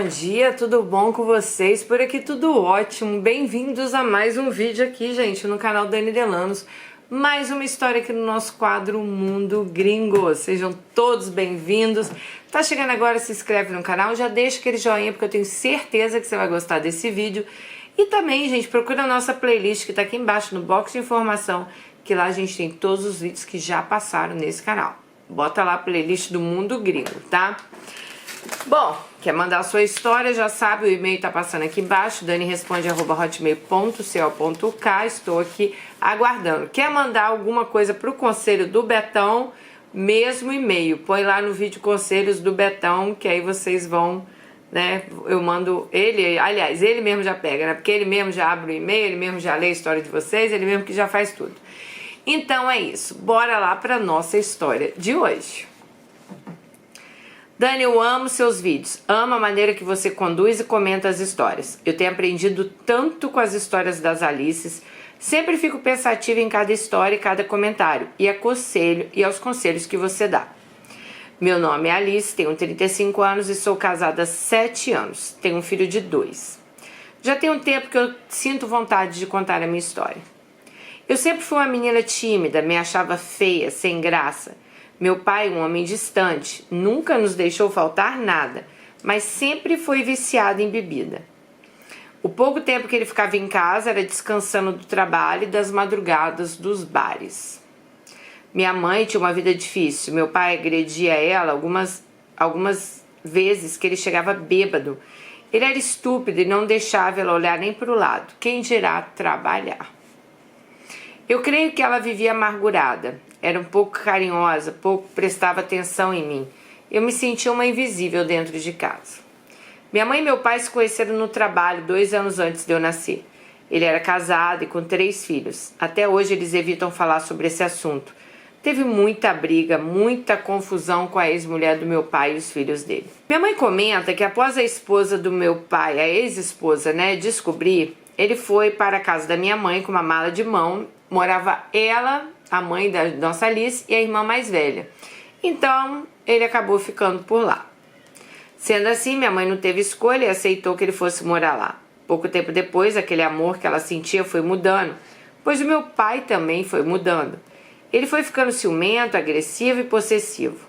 dia, tudo bom com vocês? Por aqui tudo ótimo. Bem-vindos a mais um vídeo aqui, gente, no canal Dani Delanos. Mais uma história aqui no nosso quadro Mundo Gringo. Sejam todos bem-vindos. Tá chegando agora, se inscreve no canal, já deixa aquele joinha porque eu tenho certeza que você vai gostar desse vídeo. E também, gente, procura a nossa playlist que tá aqui embaixo no box de informação, que lá a gente tem todos os vídeos que já passaram nesse canal. Bota lá a playlist do Mundo Gringo, tá? Bom, quer mandar a sua história, já sabe, o e-mail tá passando aqui embaixo, daniresponde@hotmail.co.k, estou aqui aguardando. Quer mandar alguma coisa pro conselho do Betão, mesmo e-mail, põe lá no vídeo conselhos do Betão, que aí vocês vão, né, eu mando ele, aliás, ele mesmo já pega, né, porque ele mesmo já abre o e-mail, ele mesmo já lê a história de vocês, ele mesmo que já faz tudo. Então é isso, bora lá pra nossa história de hoje. Dani, eu amo seus vídeos, amo a maneira que você conduz e comenta as histórias. Eu tenho aprendido tanto com as histórias das Alices, sempre fico pensativa em cada história e cada comentário, e aos conselhos que você dá. Meu nome é Alice, tenho 35 anos e sou casada há 7 anos, tenho um filho de 2. Já tem um tempo que eu sinto vontade de contar a minha história. Eu sempre fui uma menina tímida, me achava feia, sem graça. Meu pai, um homem distante, nunca nos deixou faltar nada, mas sempre foi viciado em bebida. O pouco tempo que ele ficava em casa era descansando do trabalho e das madrugadas dos bares. Minha mãe tinha uma vida difícil, meu pai agredia ela algumas vezes que ele chegava bêbado. Ele era estúpido e não deixava ela olhar nem para o lado, quem dirá trabalhar. Eu creio que ela vivia amargurada. Era um pouco carinhosa, pouco prestava atenção em mim. Eu me sentia uma invisível dentro de casa. Minha mãe e meu pai se conheceram no trabalho 2 anos antes de eu nascer. Ele era casado e com 3 filhos. Até hoje eles evitam falar sobre esse assunto. Teve muita briga, muita confusão com a ex-mulher do meu pai e os filhos dele. Minha mãe comenta que após a esposa do meu pai, a ex-esposa, descobrir, ele foi para a casa da minha mãe com uma mala de mão. Morava ela, a mãe da nossa Alice e a irmã mais velha. Então, ele acabou ficando por lá. Sendo assim, minha mãe não teve escolha e aceitou que ele fosse morar lá. Pouco tempo depois, aquele amor que ela sentia foi mudando, pois o meu pai também foi mudando. Ele foi ficando ciumento, agressivo e possessivo.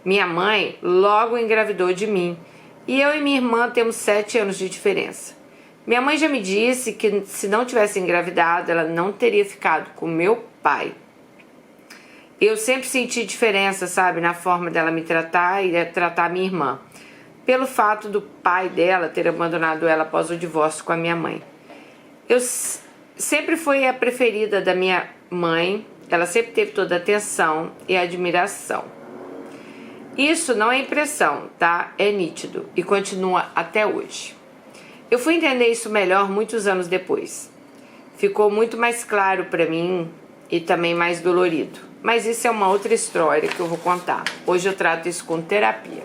Minha mãe logo engravidou de mim e eu e minha irmã temos 7 anos de diferença. Minha mãe já me disse que se não tivesse engravidado, ela não teria ficado com meu pai. Eu sempre senti diferença, sabe, na forma dela me tratar e tratar minha irmã, pelo fato do pai dela ter abandonado ela após o divórcio com a minha mãe. Eu sempre fui a preferida da minha mãe, ela sempre teve toda a atenção e admiração. Isso não é impressão, tá? É nítido e continua até hoje. Eu fui entender isso melhor muitos anos depois. Ficou muito mais claro para mim e também mais dolorido. Mas isso é uma outra história que eu vou contar. Hoje eu trato isso com terapia.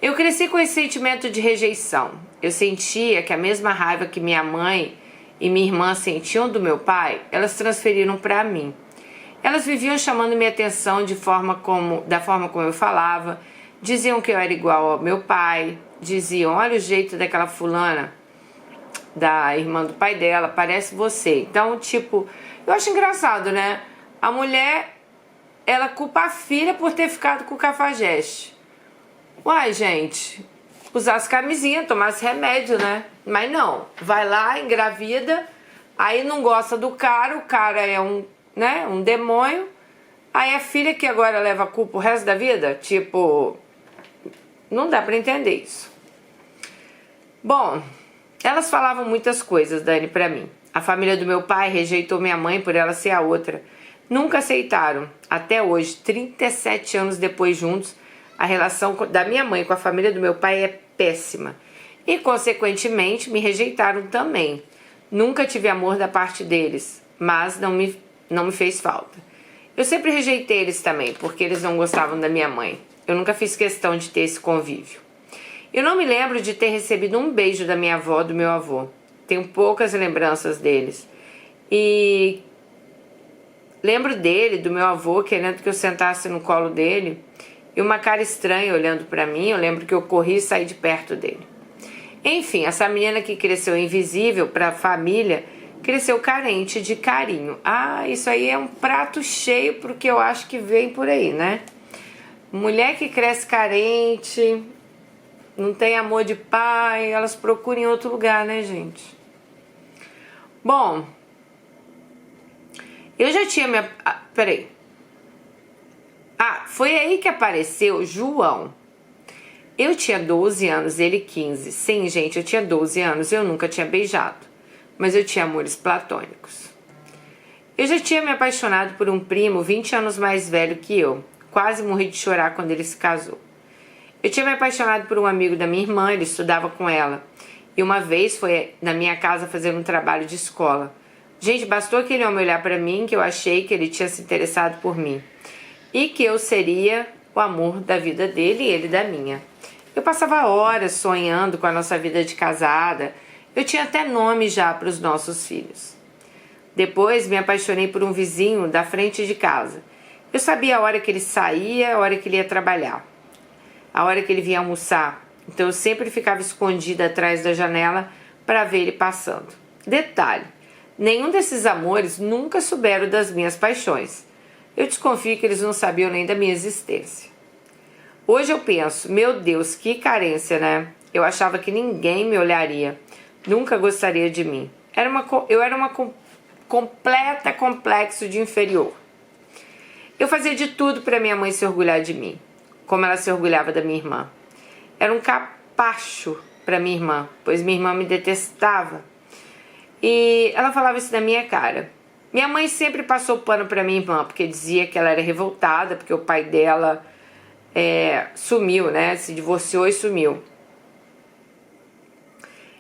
Eu cresci com esse sentimento de rejeição. Eu sentia que a mesma raiva que minha mãe e minha irmã sentiam do meu pai, elas transferiram para mim. Elas viviam chamando minha atenção da forma como eu falava, diziam que eu era igual ao meu pai, diziam, olha o jeito daquela fulana, da irmã do pai dela, parece você. Então, tipo, eu acho engraçado, né? A mulher, ela culpa a filha por ter ficado com o cafajeste. Uai, gente, usasse camisinha, tomasse remédio, né? Mas não, vai lá, engravida, aí não gosta do cara, o cara é um demônio, aí a filha que agora leva a culpa o resto da vida, tipo, não dá pra entender isso. Bom, elas falavam muitas coisas, Dani, pra mim. A família do meu pai rejeitou minha mãe por ela ser a outra. Nunca aceitaram. Até hoje, 37 anos depois juntos, a relação da minha mãe com a família do meu pai é péssima. E, consequentemente, me rejeitaram também. Nunca tive amor da parte deles, mas não me fez falta. Eu sempre rejeitei eles também, porque eles não gostavam da minha mãe. Eu nunca fiz questão de ter esse convívio. Eu não me lembro de ter recebido um beijo da minha avó, do meu avô. Tenho poucas lembranças deles. E lembro dele, do meu avô, querendo que eu sentasse no colo dele. E uma cara estranha olhando pra mim. Eu lembro que eu corri e saí de perto dele. Enfim, essa menina que cresceu invisível para a família, cresceu carente de carinho. Ah, isso aí é um prato cheio porque eu acho que vem por aí, né? Mulher que cresce carente, não tem amor de pai, elas procuram em outro lugar, né, gente? Bom, eu já tinha me... peraí. Foi aí que apareceu João. Eu tinha 12 anos, ele 15. Sim, gente, eu tinha 12 anos, eu nunca tinha beijado. Mas eu tinha amores platônicos. Eu já tinha me apaixonado por um primo 20 anos mais velho que eu. Quase morri de chorar quando ele se casou. Eu tinha me apaixonado por um amigo da minha irmã, ele estudava com ela. E uma vez foi na minha casa fazer um trabalho de escola. Gente, bastou aquele homem olhar pra mim que eu achei que ele tinha se interessado por mim. E que eu seria o amor da vida dele e ele da minha. Eu passava horas sonhando com a nossa vida de casada. Eu tinha até nome já para os nossos filhos. Depois me apaixonei por um vizinho da frente de casa. Eu sabia a hora que ele saía, a hora que ele ia trabalhar, a hora que ele vinha almoçar. Então eu sempre ficava escondida atrás da janela para ver ele passando. Detalhe, nenhum desses amores nunca souberam das minhas paixões. Eu desconfio que eles não sabiam nem da minha existência. Hoje eu penso, meu Deus, que carência, né? Eu achava que ninguém me olharia, nunca gostaria de mim. Eu era uma completa complexo de inferior. Eu fazia de tudo para minha mãe se orgulhar de mim, como ela se orgulhava da minha irmã. Era um capacho para minha irmã, pois minha irmã me detestava. E ela falava isso na minha cara. Minha mãe sempre passou pano para minha irmã, porque dizia que ela era revoltada, porque o pai dela sumiu, né? Se divorciou e sumiu.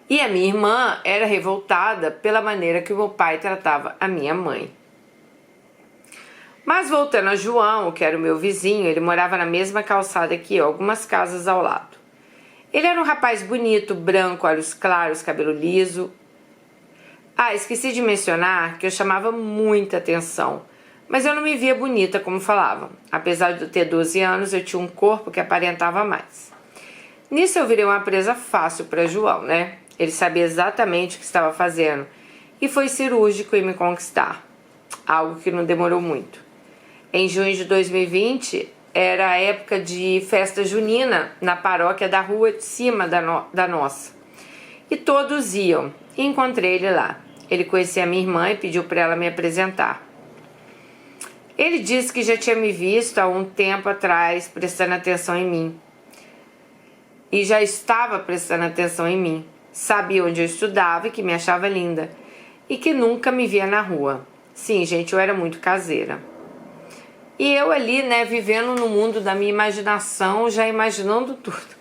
E a minha irmã era revoltada pela maneira que o meu pai tratava a minha mãe. Mas voltando a João, que era o meu vizinho, ele morava na mesma calçada que eu, algumas casas ao lado. Ele era um rapaz bonito, branco, olhos claros, cabelo liso. Esqueci de mencionar que eu chamava muita atenção, mas eu não me via bonita como falavam. Apesar de eu ter 12 anos, eu tinha um corpo que aparentava mais. Nisso eu virei uma presa fácil para João, né? Ele sabia exatamente o que estava fazendo e foi cirúrgico em me conquistar, algo que não demorou muito. Em junho de 2020, era a época de festa junina na paróquia da rua de cima da nossa. E todos iam, e encontrei ele lá. Ele conhecia a minha irmã e pediu para ela me apresentar. Ele disse que já tinha me visto há um tempo atrás, prestando atenção em mim. E já estava prestando atenção em mim. Sabia onde eu estudava e que me achava linda. E que nunca me via na rua. Sim, gente, eu era muito caseira. E eu ali, né, vivendo no mundo da minha imaginação, já imaginando tudo.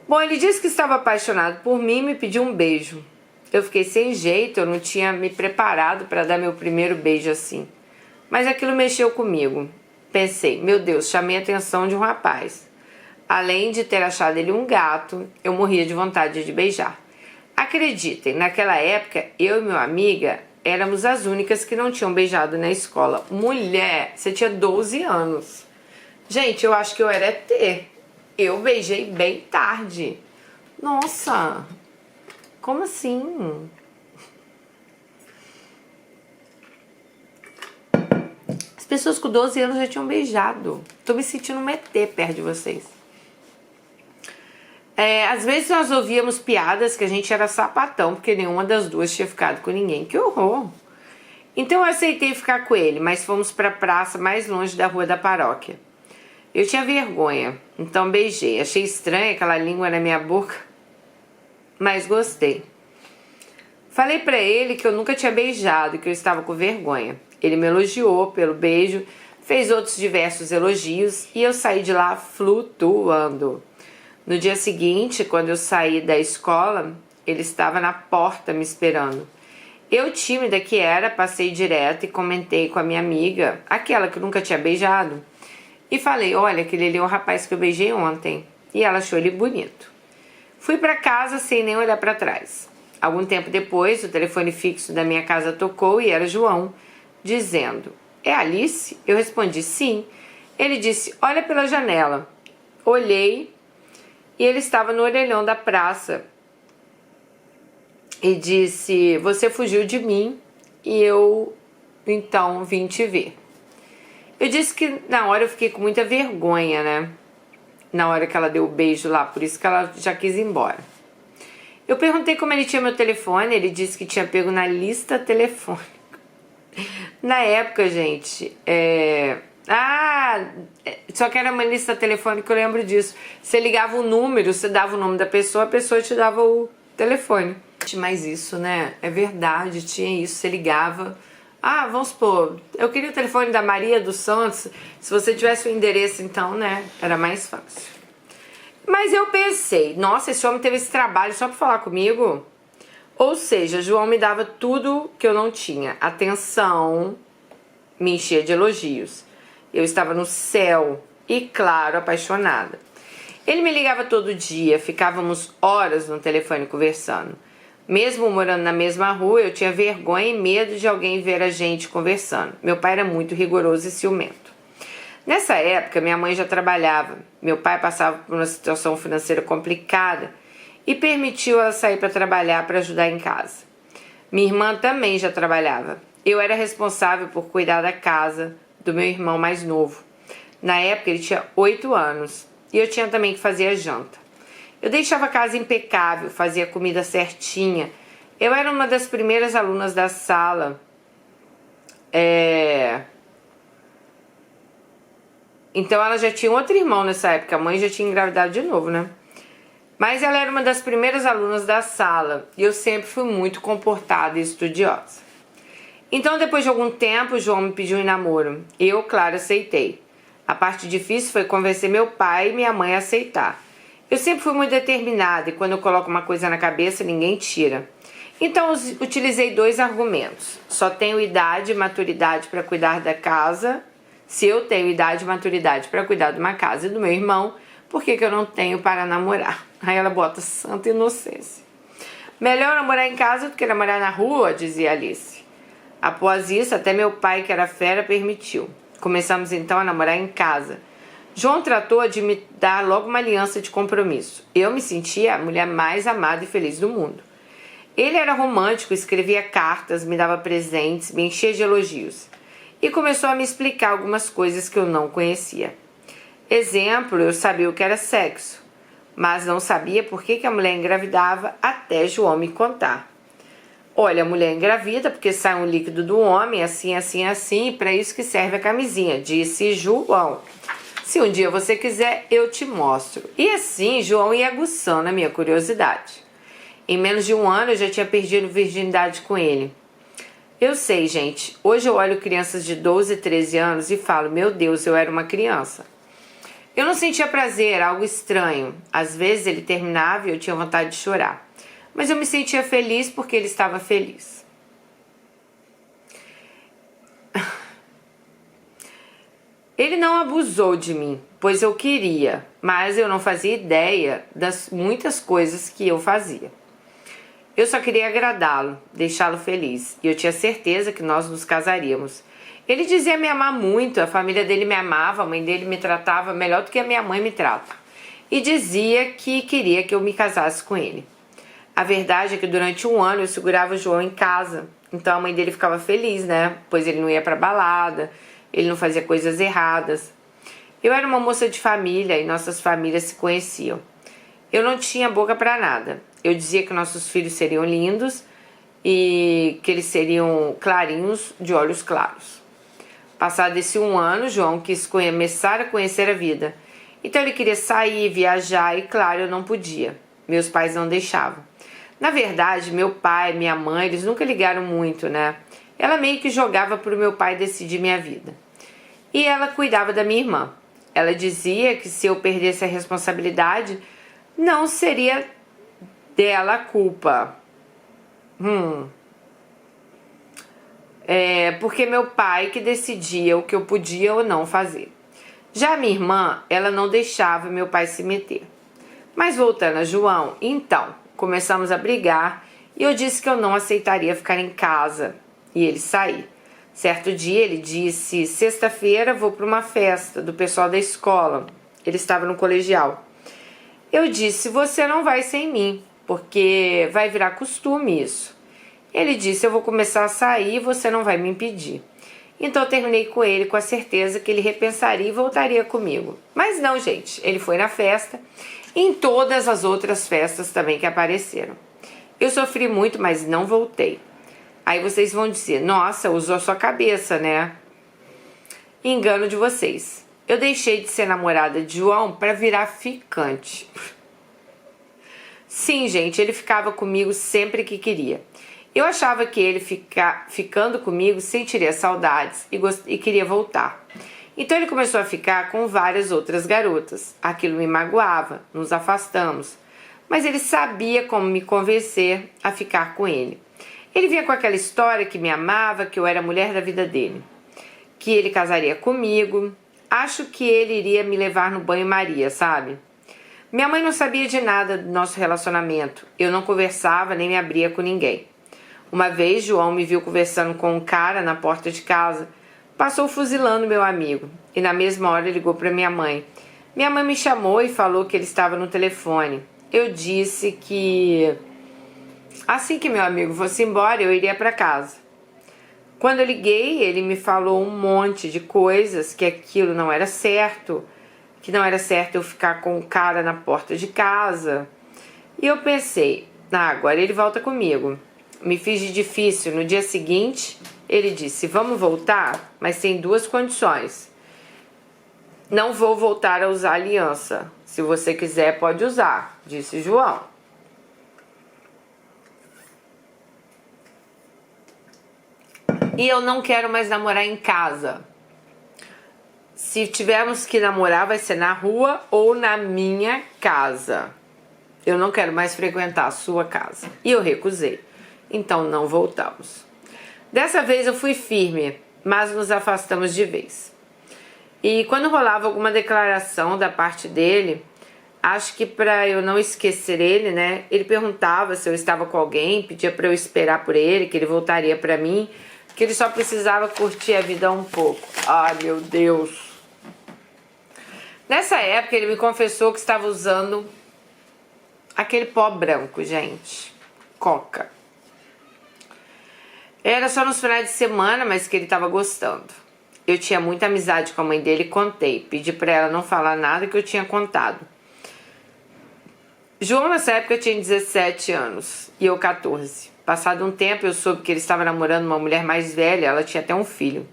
Bom, ele disse que estava apaixonado por mim e me pediu um beijo. Eu fiquei sem jeito, eu não tinha me preparado para dar meu primeiro beijo assim. Mas aquilo mexeu comigo. Pensei, meu Deus, chamei a atenção de um rapaz. Além de ter achado ele um gato, eu morria de vontade de beijar. Acreditem, naquela época, eu e minha amiga éramos as únicas que não tinham beijado na escola. Mulher, você tinha 12 anos. Gente, eu acho que eu era ET. Eu beijei bem tarde. Nossa, como assim? As pessoas com 12 anos já tinham beijado. Tô me sentindo um ET perto de vocês. Às vezes nós ouvíamos piadas que a gente era sapatão, porque nenhuma das duas tinha ficado com ninguém. Que horror! Então eu aceitei ficar com ele, mas fomos para a praça mais longe da rua da paróquia. Eu tinha vergonha, então beijei. Achei estranha aquela língua na minha boca, mas gostei. Falei para ele que eu nunca tinha beijado e que eu estava com vergonha. Ele me elogiou pelo beijo, fez outros diversos elogios e eu saí de lá flutuando. No dia seguinte, quando eu saí da escola, ele estava na porta me esperando. Eu, tímida que era, passei direto e comentei com a minha amiga, aquela que nunca tinha beijado, e falei, olha, aquele ali é o rapaz que eu beijei ontem. E ela achou ele bonito. Fui para casa sem nem olhar para trás. Algum tempo depois, o telefone fixo da minha casa tocou e era João, dizendo, é Alice? Eu respondi, sim. Ele disse, olha pela janela. Olhei e ele estava no orelhão da praça e disse: você fugiu de mim e eu então vim te ver. Eu disse que na hora eu fiquei com muita vergonha, né? Na hora que ela deu o beijo lá, por isso que ela já quis ir embora. Eu perguntei como ele tinha meu telefone, ele disse que tinha pego na lista telefônica. Na época, gente, só que era uma lista telefônica, eu lembro disso. Você ligava o número, você dava o nome da pessoa, a pessoa te dava o telefone. Mas isso, né, é verdade, tinha isso, você ligava... vamos supor, eu queria o telefone da Maria dos Santos. Se você tivesse o endereço, então, né, era mais fácil. Mas eu pensei, nossa, esse homem teve esse trabalho só pra falar comigo? Ou seja, João me dava tudo que eu não tinha. Atenção, me enchia de elogios. Eu estava no céu e, claro, apaixonada. Ele me ligava todo dia, ficávamos horas no telefone conversando. Mesmo morando na mesma rua, eu tinha vergonha e medo de alguém ver a gente conversando. Meu pai era muito rigoroso e ciumento. Nessa época, minha mãe já trabalhava. Meu pai passava por uma situação financeira complicada e permitiu ela sair para trabalhar para ajudar em casa. Minha irmã também já trabalhava. Eu era responsável por cuidar da casa do meu irmão mais novo. Na época, ele tinha 8 anos e eu tinha também que fazer a janta. Eu deixava a casa impecável, fazia comida certinha. Eu era uma das primeiras alunas da sala. Então ela já tinha outro irmão nessa época. A mãe já tinha engravidado de novo, né? Mas ela era uma das primeiras alunas da sala. E eu sempre fui muito comportada e estudiosa. Então, depois de algum tempo, o João me pediu em namoro. Eu, claro, aceitei. A parte difícil foi convencer meu pai e minha mãe a aceitar. Eu sempre fui muito determinada e quando eu coloco uma coisa na cabeça, ninguém tira. Então, utilizei 2 argumentos. Só tenho idade e maturidade para cuidar da casa. Se eu tenho idade e maturidade para cuidar de uma casa e do meu irmão, por que eu não tenho para namorar? Aí ela bota santa inocência. Melhor namorar em casa do que namorar na rua, dizia Alice. Após isso, até meu pai, que era fera, permitiu. Começamos então a namorar em casa. João tratou de me dar logo uma aliança de compromisso. Eu me sentia a mulher mais amada e feliz do mundo. Ele era romântico, escrevia cartas, me dava presentes, me enchia de elogios. E começou a me explicar algumas coisas que eu não conhecia. Exemplo, eu sabia o que era sexo, mas não sabia por que a mulher engravidava até João me contar. Olha, a mulher engravida porque sai um líquido do homem, assim, assim, assim, e para isso que serve a camisinha, disse João. Se um dia você quiser, eu te mostro. E assim, João ia aguçando a minha curiosidade. Em menos de um ano, eu já tinha perdido virgindade com ele. Eu sei, gente, hoje eu olho crianças de 12, 13 anos e falo, meu Deus, eu era uma criança. Eu não sentia prazer, algo estranho. Às vezes ele terminava e eu tinha vontade de chorar. Mas eu me sentia feliz porque ele estava feliz. Ele não abusou de mim, pois eu queria, mas eu não fazia ideia das muitas coisas que eu fazia. Eu só queria agradá-lo, deixá-lo feliz, e eu tinha certeza que nós nos casaríamos. Ele dizia me amar muito, a família dele me amava, a mãe dele me tratava melhor do que a minha mãe me trata. E dizia que queria que eu me casasse com ele. A verdade é que durante um ano eu segurava o João em casa, então a mãe dele ficava feliz, né? Pois ele não ia pra balada, ele não fazia coisas erradas. Eu era uma moça de família e nossas famílias se conheciam. Eu não tinha boca pra nada. Eu dizia que nossos filhos seriam lindos e que eles seriam clarinhos, de olhos claros. Passado esse um ano, João quis começar a conhecer a vida. Então ele queria sair, viajar e, claro, eu não podia. Meus pais não deixavam. Na verdade, meu pai, minha mãe, eles nunca ligaram muito, né? Ela meio que jogava pro meu pai decidir minha vida. E ela cuidava da minha irmã. Ela dizia que se eu perdesse a responsabilidade, não seria dela a culpa. Porque meu pai que decidia o que eu podia ou não fazer. Já a minha irmã, ela não deixava meu pai se meter. Mas voltando a João, então, começamos a brigar e eu disse que eu não aceitaria ficar em casa e ele sair. Certo dia ele disse, sexta-feira vou para uma festa do pessoal da escola. Ele estava no colegial. Eu disse, você não vai sem mim, porque vai virar costume isso. Ele disse, eu vou começar a sair e você não vai me impedir. Então eu terminei com ele com a certeza que ele repensaria e voltaria comigo. Mas não, gente, ele foi na festa e em todas as outras festas também que apareceram. Eu sofri muito, mas não voltei. Aí vocês vão dizer, nossa, usou a sua cabeça, né? Engano de vocês. Eu deixei de ser namorada de João para virar ficante. Sim, gente, ele ficava comigo sempre que queria. Eu achava que ele ficando comigo sentiria saudades e queria voltar. Então ele começou a ficar com várias outras garotas. Aquilo me magoava, nos afastamos. Mas ele sabia como me convencer a ficar com ele. Ele vinha com aquela história que me amava, que eu era a mulher da vida dele. Que ele casaria comigo. Acho que ele iria me levar no banho-maria, sabe? Minha mãe não sabia de nada do nosso relacionamento. Eu não conversava nem me abria com ninguém. Uma vez, João me viu conversando com um cara na porta de casa. Passou fuzilando meu amigo. E na mesma hora ligou para minha mãe. Minha mãe me chamou e falou que ele estava no telefone. Eu disse que assim que meu amigo fosse embora, eu iria para casa. Quando eu liguei, ele me falou um monte de coisas, que aquilo não era certo, que não era certo eu ficar com o cara na porta de casa. E eu pensei, agora ele volta comigo. Me fiz de difícil. No dia seguinte, ele disse, vamos voltar, mas tem duas condições. Não vou voltar a usar aliança. Se você quiser, pode usar, disse João. E eu não quero mais namorar em casa. Se tivermos que namorar, vai ser na rua ou na minha casa. Eu não quero mais frequentar a sua casa. E eu recusei. Então não voltamos. Dessa vez eu fui firme, mas nos afastamos de vez. E quando rolava alguma declaração da parte dele, acho que para eu não esquecer ele, né? Ele perguntava se eu estava com alguém, pedia para eu esperar por ele, que ele voltaria para mim, que ele só precisava curtir a vida um pouco. Ai, meu Deus. Nessa época ele me confessou que estava usando aquele pó branco, gente. Coca. Era só nos finais de semana, mas que ele estava gostando. Eu tinha muita amizade com a mãe dele e contei. Pedi para ela não falar nada que eu tinha contado. João nessa época tinha 17 anos e eu 14. Passado um tempo eu soube que ele estava namorando uma mulher mais velha, ela tinha até um filho.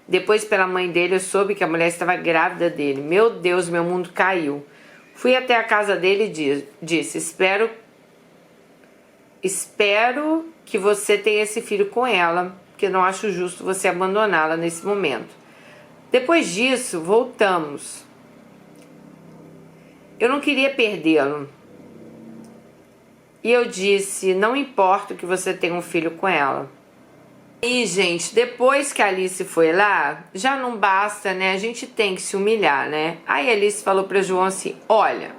Depois pela mãe dele eu soube que a mulher estava grávida dele. Meu Deus, meu mundo caiu. Fui até a casa dele e disse, espero que você tenha esse filho com ela, porque não acho justo você abandoná-la nesse momento. Depois disso, voltamos. Eu não queria perdê-lo. E eu disse, não importa que você tenha um filho com ela. E, gente, depois que a Alice foi lá, já não basta, né? A gente tem que se humilhar, né? Aí a Alice falou para João assim, olha,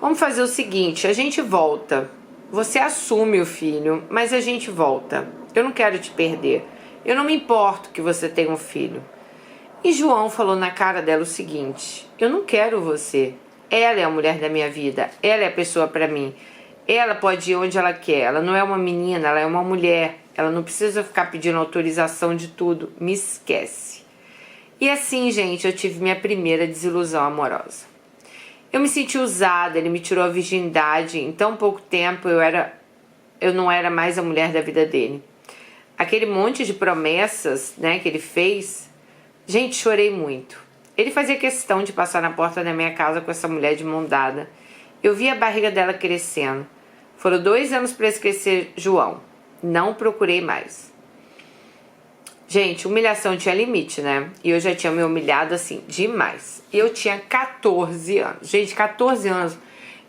vamos fazer o seguinte, a gente volta. Você assume o filho, mas a gente volta. Eu não quero te perder. Eu não me importo que você tenha um filho. E João falou na cara dela o seguinte, eu não quero você. Ela é a mulher da minha vida. Ela é a pessoa para mim. Ela pode ir onde ela quer. Ela não é uma menina, ela é uma mulher. Ela não precisa ficar pedindo autorização de tudo. Me esquece. E assim, gente, eu tive minha primeira desilusão amorosa. Eu me senti usada, ele me tirou a virgindade. Em tão pouco tempo eu não era mais a mulher da vida dele. Aquele monte de promessas, né, que ele fez, gente, chorei muito. Ele fazia questão de passar na porta da minha casa com essa mulher de mão dada. Eu vi a barriga dela crescendo. Foram 2 anos para esquecer João. Não procurei mais. Gente, humilhação tinha limite, né? E eu já tinha me humilhado assim, demais. E eu tinha 14 anos. Gente, 14 anos.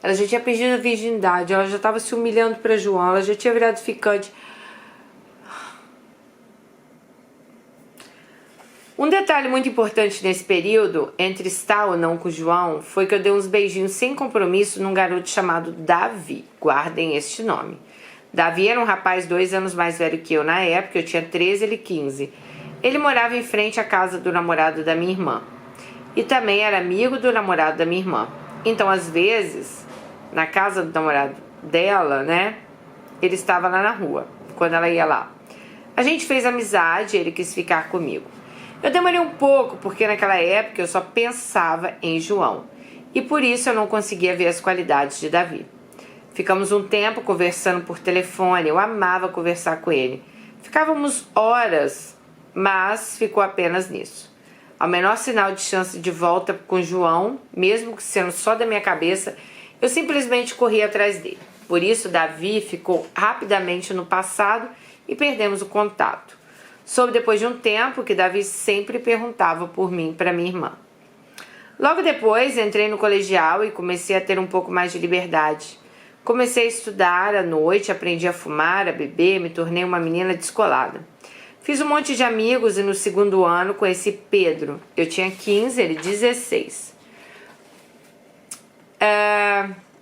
Ela já tinha perdido a virgindade. Ela já estava se humilhando para João. Ela já tinha virado ficante. Um detalhe muito importante nesse período, entre estar ou não com o João, foi que eu dei uns beijinhos sem compromisso num garoto chamado Davi. Guardem este nome. Davi era um rapaz 2 anos mais velho que eu na época, eu tinha 13, ele 15. Ele morava em frente à casa do namorado da minha irmã. E também era amigo do namorado da minha irmã. Então, às vezes, na casa do namorado dela, né, ele estava lá na rua, quando ela ia lá. A gente fez amizade, ele quis ficar comigo. Eu demorei um pouco, porque naquela época eu só pensava em João. E por isso eu não conseguia ver as qualidades de Davi. Ficamos um tempo conversando por telefone, eu amava conversar com ele. Ficávamos horas, mas ficou apenas nisso. Ao menor sinal de chance de volta com João, mesmo que sendo só da minha cabeça, eu simplesmente corri atrás dele. Por isso, Davi ficou rapidamente no passado e perdemos o contato. Soube depois de um tempo que Davi sempre perguntava por mim para minha irmã. Logo depois, entrei no colegial e comecei a ter um pouco mais de liberdade. Comecei a estudar à noite, aprendi a fumar, a beber, me tornei uma menina descolada. Fiz um monte de amigos e no segundo ano conheci Pedro. Eu tinha 15, ele 16.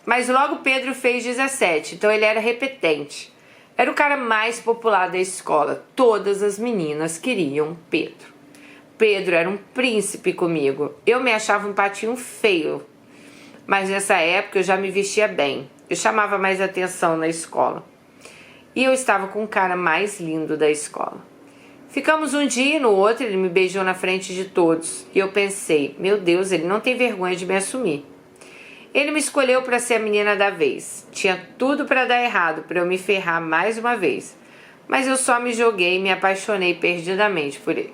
Mas logo Pedro fez 17, então ele era repetente. Era o cara mais popular da escola. Todas as meninas queriam Pedro. Pedro era um príncipe comigo. Eu me achava um patinho feio. Mas nessa época eu já me vestia bem. Eu chamava mais atenção na escola. E eu estava com o cara mais lindo da escola. Ficamos um dia e no outro ele me beijou na frente de todos. E eu pensei, meu Deus, ele não tem vergonha de me assumir. Ele me escolheu para ser a menina da vez. Tinha tudo para dar errado, para eu me ferrar mais uma vez. Mas eu só me joguei e me apaixonei perdidamente por ele.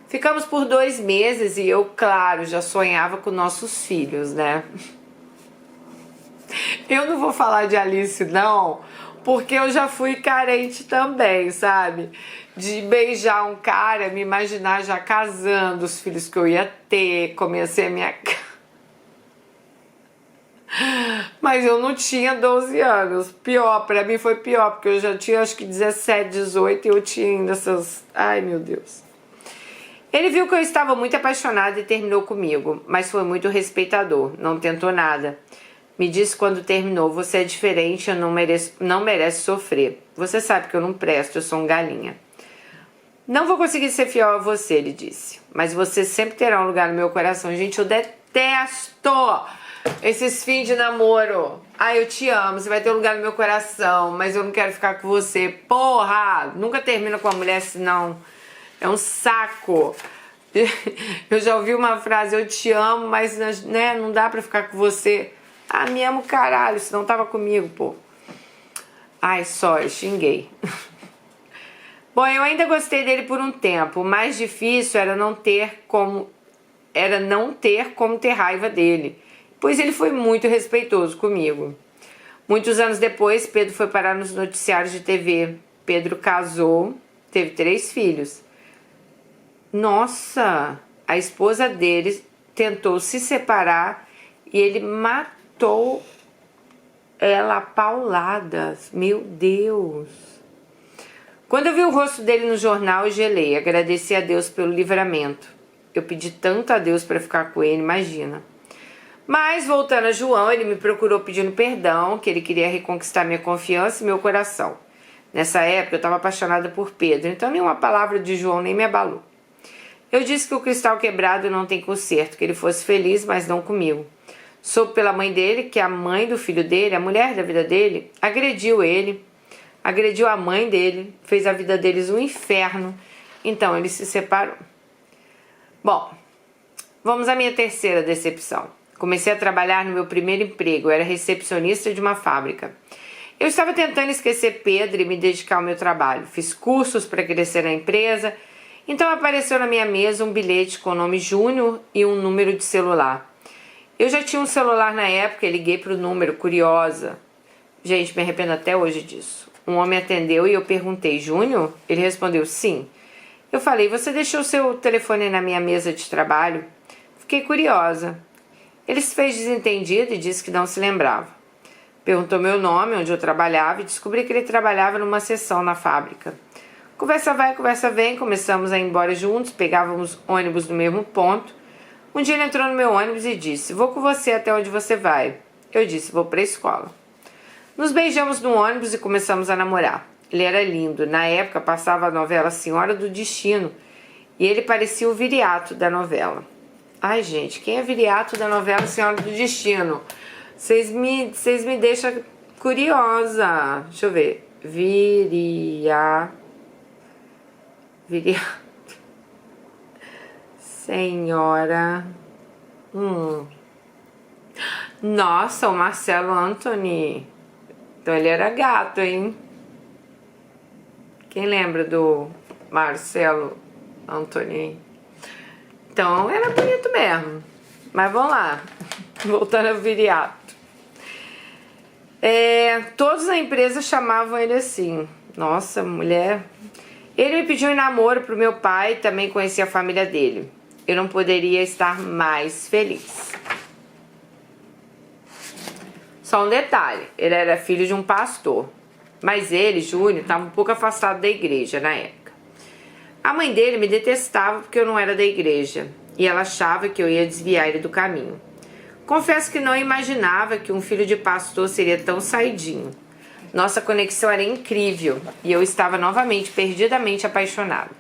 Ficamos por 2 meses e eu, claro, já sonhava com nossos filhos, né? Eu não vou falar de Alice, não, porque eu já fui carente também, sabe? De beijar um cara, me imaginar já casando, os filhos que eu ia ter, comecei a minha... Mas eu não tinha 12 anos. Pior, pra mim foi pior, porque eu já tinha acho que 17, 18 e eu tinha ainda essas... Ai, meu Deus. Ele viu que eu estava muito apaixonada e terminou comigo, mas foi muito respeitador, não tentou nada. Me disse quando terminou, você é diferente, eu não merece sofrer. Você sabe que eu não presto, eu sou um galinha. Não vou conseguir ser fiel a você, ele disse, mas você sempre terá um lugar no meu coração. Gente, eu detesto esses fins de namoro. Ai, eu te amo, você vai ter um lugar no meu coração, mas eu não quero ficar com você. Porra, nunca termina com a mulher senão... É um saco. Eu já ouvi uma frase, eu te amo, mas né, não dá pra ficar com você. Ah, me amo caralho, senão tava comigo, pô. Ai, só, eu xinguei. Bom, eu ainda gostei dele por um tempo. O mais difícil era não ter como ter raiva dele, pois ele foi muito respeitoso comigo. Muitos anos depois, Pedro foi parar nos noticiários de TV. Pedro casou, teve 3 filhos. Nossa, a esposa dele tentou se separar e ele matou ela a pauladas. Meu Deus. Quando eu vi o rosto dele no jornal, eu gelei. Agradeci a Deus pelo livramento. Eu pedi tanto a Deus para ficar com ele, imagina. Mas, voltando a João, ele me procurou pedindo perdão, que ele queria reconquistar minha confiança e meu coração. Nessa época, eu estava apaixonada por Pedro, então nenhuma palavra de João nem me abalou. Eu disse que o cristal quebrado não tem conserto, que ele fosse feliz, mas não comigo. Soube pela mãe dele que a mãe do filho dele, a mulher da vida dele, agrediu ele, agrediu a mãe dele, fez a vida deles um inferno, então ele se separou. Bom, vamos à minha terceira decepção. Comecei a trabalhar no meu primeiro emprego, eu era recepcionista de uma fábrica. Eu estava tentando esquecer Pedro e me dedicar ao meu trabalho. Fiz cursos para crescer na empresa. Então apareceu na minha mesa um bilhete com o nome Júnior e um número de celular. Eu já tinha um celular na época e liguei para o número, curiosa. Gente, me arrependo até hoje disso. Um homem atendeu e eu perguntei, Júnior? Ele respondeu, sim. Eu falei, você deixou seu telefone na minha mesa de trabalho? Fiquei curiosa. Ele se fez desentendido e disse que não se lembrava. Perguntou meu nome, onde eu trabalhava e descobri que ele trabalhava numa seção na fábrica. Conversa vai, conversa vem, começamos a ir embora juntos, pegávamos ônibus no mesmo ponto. Um dia ele entrou no meu ônibus e disse, vou com você até onde você vai. Eu disse, vou para a escola. Nos beijamos no ônibus e começamos a namorar. Ele era lindo, na época passava a novela Senhora do Destino e ele parecia o Viriato da novela. Ai, gente, quem é Viriato da novela Senhora do Destino? Vocês me deixam curiosa. Deixa eu ver. Viriato. Senhora. Nossa, o Marcelo Anthony. Então ele era gato, hein? Quem lembra do Marcelo Anthony? Então era bonito mesmo. Mas vamos lá. Voltando ao Viriato. Todos na empresa chamavam ele assim. Nossa, mulher. Ele me pediu em namoro pro meu pai, também conhecia a família dele. Eu não poderia estar mais feliz. Só um detalhe, ele era filho de um pastor. Mas ele, Júnior, estava um pouco afastado da igreja na época. A mãe dele me detestava porque eu não era da igreja. E ela achava que eu ia desviar ele do caminho. Confesso que não imaginava que um filho de pastor seria tão saidinho. Nossa conexão era incrível e eu estava novamente perdidamente apaixonado.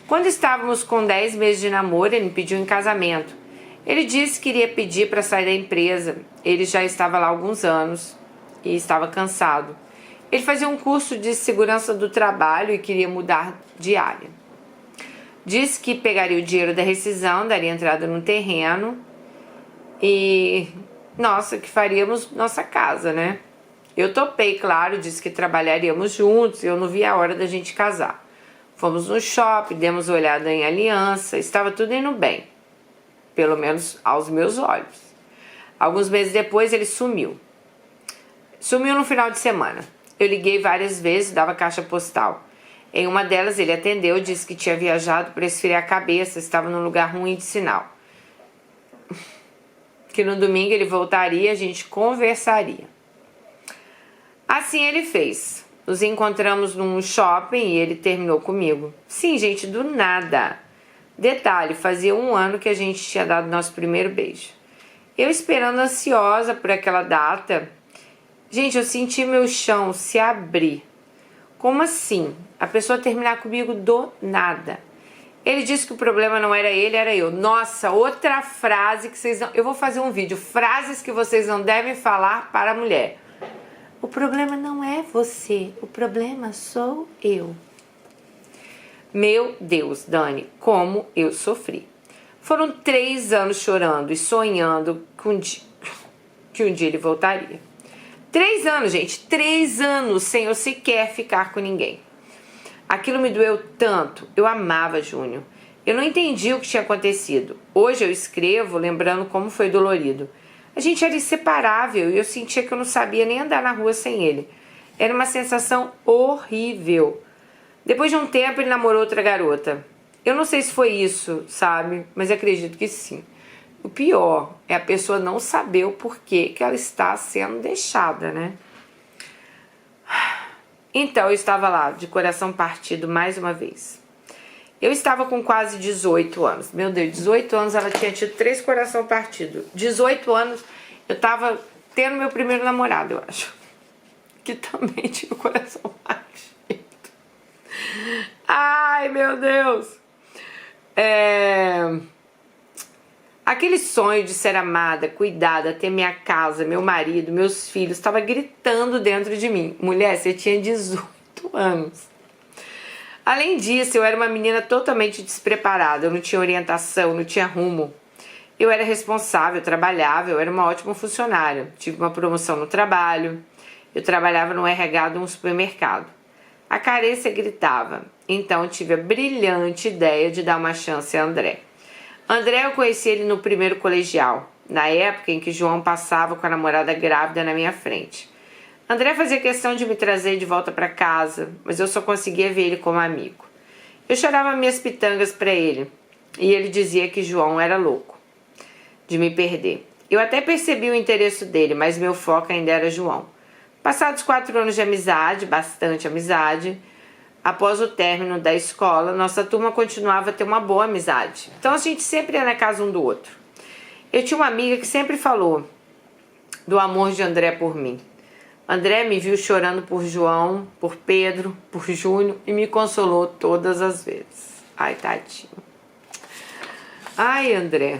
Quando estávamos com 10 meses de namoro, ele me pediu em casamento. Ele disse que iria pedir para sair da empresa. Ele já estava lá há alguns anos e estava cansado. Ele fazia um curso de segurança do trabalho e queria mudar de área. Disse que pegaria o dinheiro da rescisão, daria entrada no terreno e, nossa, que faríamos nossa casa, né? Eu topei, claro, disse que trabalharíamos juntos e eu não vi a hora da gente casar. Fomos no shopping, demos uma olhada em aliança, estava tudo indo bem. Pelo menos aos meus olhos. Alguns meses depois ele sumiu. Sumiu no final de semana. Eu liguei várias vezes, dava caixa postal. Em uma delas ele atendeu, disse que tinha viajado para esfriar a cabeça, estava num lugar ruim de sinal. Que no domingo ele voltaria e a gente conversaria. Assim ele fez. Nos encontramos num shopping e ele terminou comigo. Sim, gente, do nada. Detalhe, fazia 1 ano que a gente tinha dado nosso primeiro beijo. Eu esperando ansiosa por aquela data. Gente, eu senti meu chão se abrir. Como assim? A pessoa terminar comigo do nada. Ele disse que o problema não era ele, era eu. Nossa, outra frase que vocês não... Eu vou fazer um vídeo. Frases que vocês não devem falar para a mulher. O problema não é você. O problema sou eu. Meu Deus, Dani, como eu sofri. Foram 3 anos chorando e sonhando que um dia ele voltaria. 3 anos, gente, 3 anos sem eu sequer ficar com ninguém. Aquilo me doeu tanto. Eu amava Júnior. Eu não entendi o que tinha acontecido. Hoje eu escrevo lembrando como foi dolorido. A gente era inseparável e eu sentia que eu não sabia nem andar na rua sem ele. Era uma sensação horrível. Depois de um tempo ele namorou outra garota. Eu não sei se foi isso, sabe? Mas acredito que sim. O pior é a pessoa não saber o porquê que ela está sendo deixada, né? Então eu estava lá, de coração partido mais uma vez. Eu estava com quase 18 anos. Meu Deus, 18 anos ela tinha tido 3 coração partido. 18 anos eu estava tendo meu primeiro namorado, eu acho. Que também tinha o coração partido. Ai, meu Deus. Aquele sonho de ser amada, cuidada, ter minha casa, meu marido, meus filhos, estava gritando dentro de mim. Mulher, você tinha 18 anos. Além disso, eu era uma menina totalmente despreparada. Eu não tinha orientação, não tinha rumo. Eu era responsável, trabalhava, eu era uma ótima funcionária. Tive uma promoção no trabalho. Eu trabalhava no RH de um supermercado. A carência gritava. Então, eu tive a brilhante ideia de dar uma chance a André. André, eu conheci ele no primeiro colegial, na época em que João passava com a namorada grávida na minha frente. André fazia questão de me trazer de volta para casa, mas eu só conseguia ver ele como amigo. Eu chorava minhas pitangas para ele, e ele dizia que João era louco de me perder. Eu até percebi o interesse dele, mas meu foco ainda era João. Passados 4 anos de amizade, bastante amizade, após o término da escola, nossa turma continuava a ter uma boa amizade. Então a gente sempre ia na casa um do outro. Eu tinha uma amiga que sempre falou do amor de André por mim. André me viu chorando por João, por Pedro, por Júnior e me consolou todas as vezes. Ai, tadinho. Ai, André.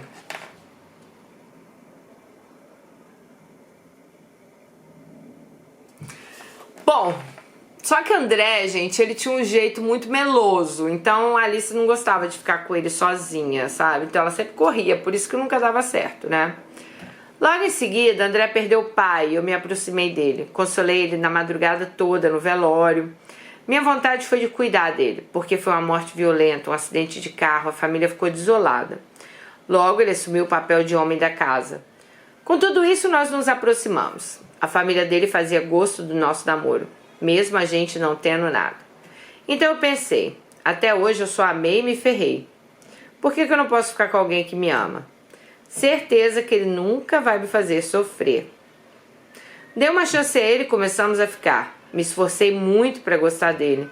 Bom, só que André, gente, ele tinha um jeito muito meloso, então a Alice não gostava de ficar com ele sozinha, sabe? Então ela sempre corria, por isso que nunca dava certo, né? Logo em seguida, André perdeu o pai e eu me aproximei dele. Consolei ele na madrugada toda, no velório. Minha vontade foi de cuidar dele, porque foi uma morte violenta, um acidente de carro, a família ficou desolada. Logo, ele assumiu o papel de homem da casa. Com tudo isso, nós nos aproximamos. A família dele fazia gosto do nosso namoro, mesmo a gente não tendo nada. Então eu pensei, até hoje eu só amei e me ferrei. Por que eu não posso ficar com alguém que me ama? Certeza que ele nunca vai me fazer sofrer. Dei uma chance a ele e começamos a ficar. Me esforcei muito para gostar dele.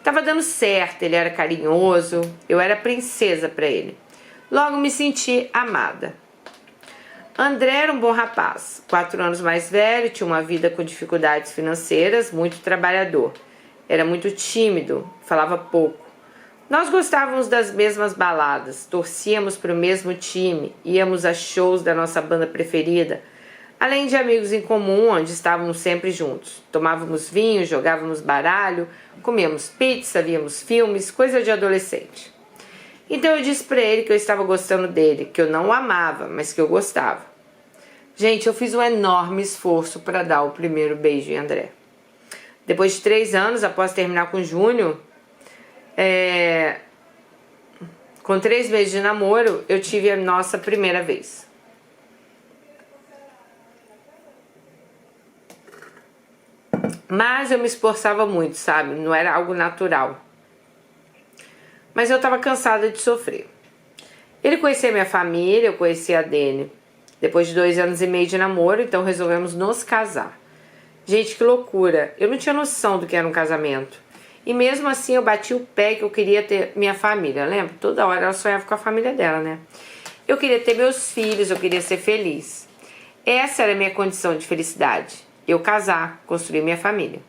Tava dando certo, ele era carinhoso, eu era princesa para ele. Logo me senti amada. André era um bom rapaz, 4 anos mais velho, tinha uma vida com dificuldades financeiras, muito trabalhador. Era muito tímido, falava pouco. Nós gostávamos das mesmas baladas, torcíamos para o mesmo time, íamos a shows da nossa banda preferida, além de amigos em comum, onde estávamos sempre juntos. Tomávamos vinho, jogávamos baralho, comíamos pizza, víamos filmes, coisa de adolescente. Então eu disse para ele que eu estava gostando dele, que eu não o amava, mas que eu gostava. Gente, eu fiz um enorme esforço para dar o primeiro beijo em André. Depois de 3 anos, após terminar com Júnior, com 3 meses de namoro, eu tive a nossa primeira vez. Mas eu me esforçava muito, sabe? Não era algo natural. Mas eu estava cansada de sofrer. Ele conhecia minha família, eu conhecia a dele. Depois de 2 anos e meio de namoro, então resolvemos nos casar. Gente, que loucura! Eu não tinha noção do que era um casamento. E mesmo assim eu bati o pé que eu queria ter minha família, lembra? Toda hora ela sonhava com a família dela, né? Eu queria ter meus filhos, eu queria ser feliz. Essa era a minha condição de felicidade. Eu casar, construir minha família.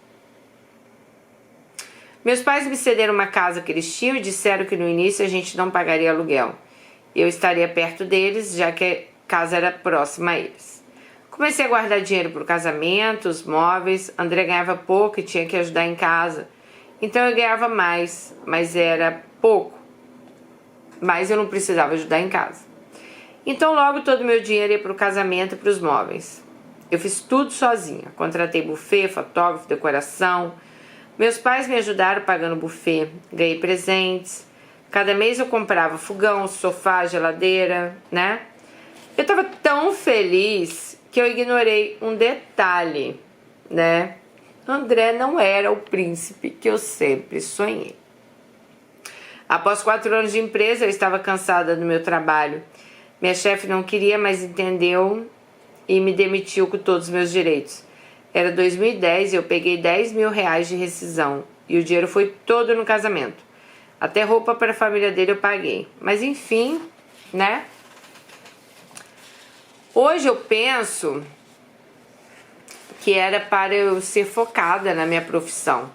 Meus pais me cederam uma casa que eles tinham e disseram que no início a gente não pagaria aluguel. Eu estaria perto deles, já que a casa era próxima a eles. Comecei a guardar dinheiro para o casamento, os móveis. André ganhava pouco e tinha que ajudar em casa. Então eu ganhava mais, mas era pouco. Mas eu não precisava ajudar em casa. Então logo todo o meu dinheiro ia para o casamento e para os móveis. Eu fiz tudo sozinha. Contratei buffet, fotógrafo, decoração. Meus pais me ajudaram pagando buffet. Ganhei presentes. Cada mês eu comprava fogão, sofá, geladeira, né? Eu estava tão feliz que eu ignorei um detalhe, né? André não era o príncipe que eu sempre sonhei. Após 4 anos de empresa, eu estava cansada do meu trabalho. Minha chefe não queria, mas entendeu e me demitiu com todos os meus direitos. Era 2010 e eu peguei 10 mil reais de rescisão. E o dinheiro foi todo no casamento. Até roupa para a família dele eu paguei. Mas enfim, né? Hoje eu penso que era para eu ser focada na minha profissão.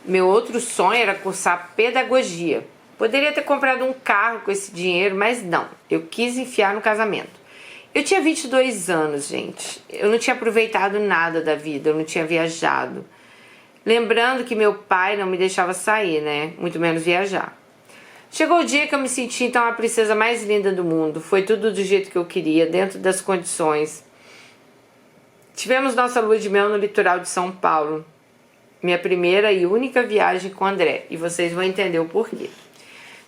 Meu outro sonho era cursar pedagogia. Poderia ter comprado um carro com esse dinheiro, mas não. Eu quis enfiar no casamento. Eu tinha 22 anos, gente. Eu não tinha aproveitado nada da vida, eu não tinha viajado. Lembrando que meu pai não me deixava sair, né? Muito menos viajar. Chegou o dia que eu me senti então a princesa mais linda do mundo. Foi tudo do jeito que eu queria, dentro das condições. Tivemos nossa lua de mel no litoral de São Paulo. Minha primeira e única viagem com o André. E vocês vão entender o porquê.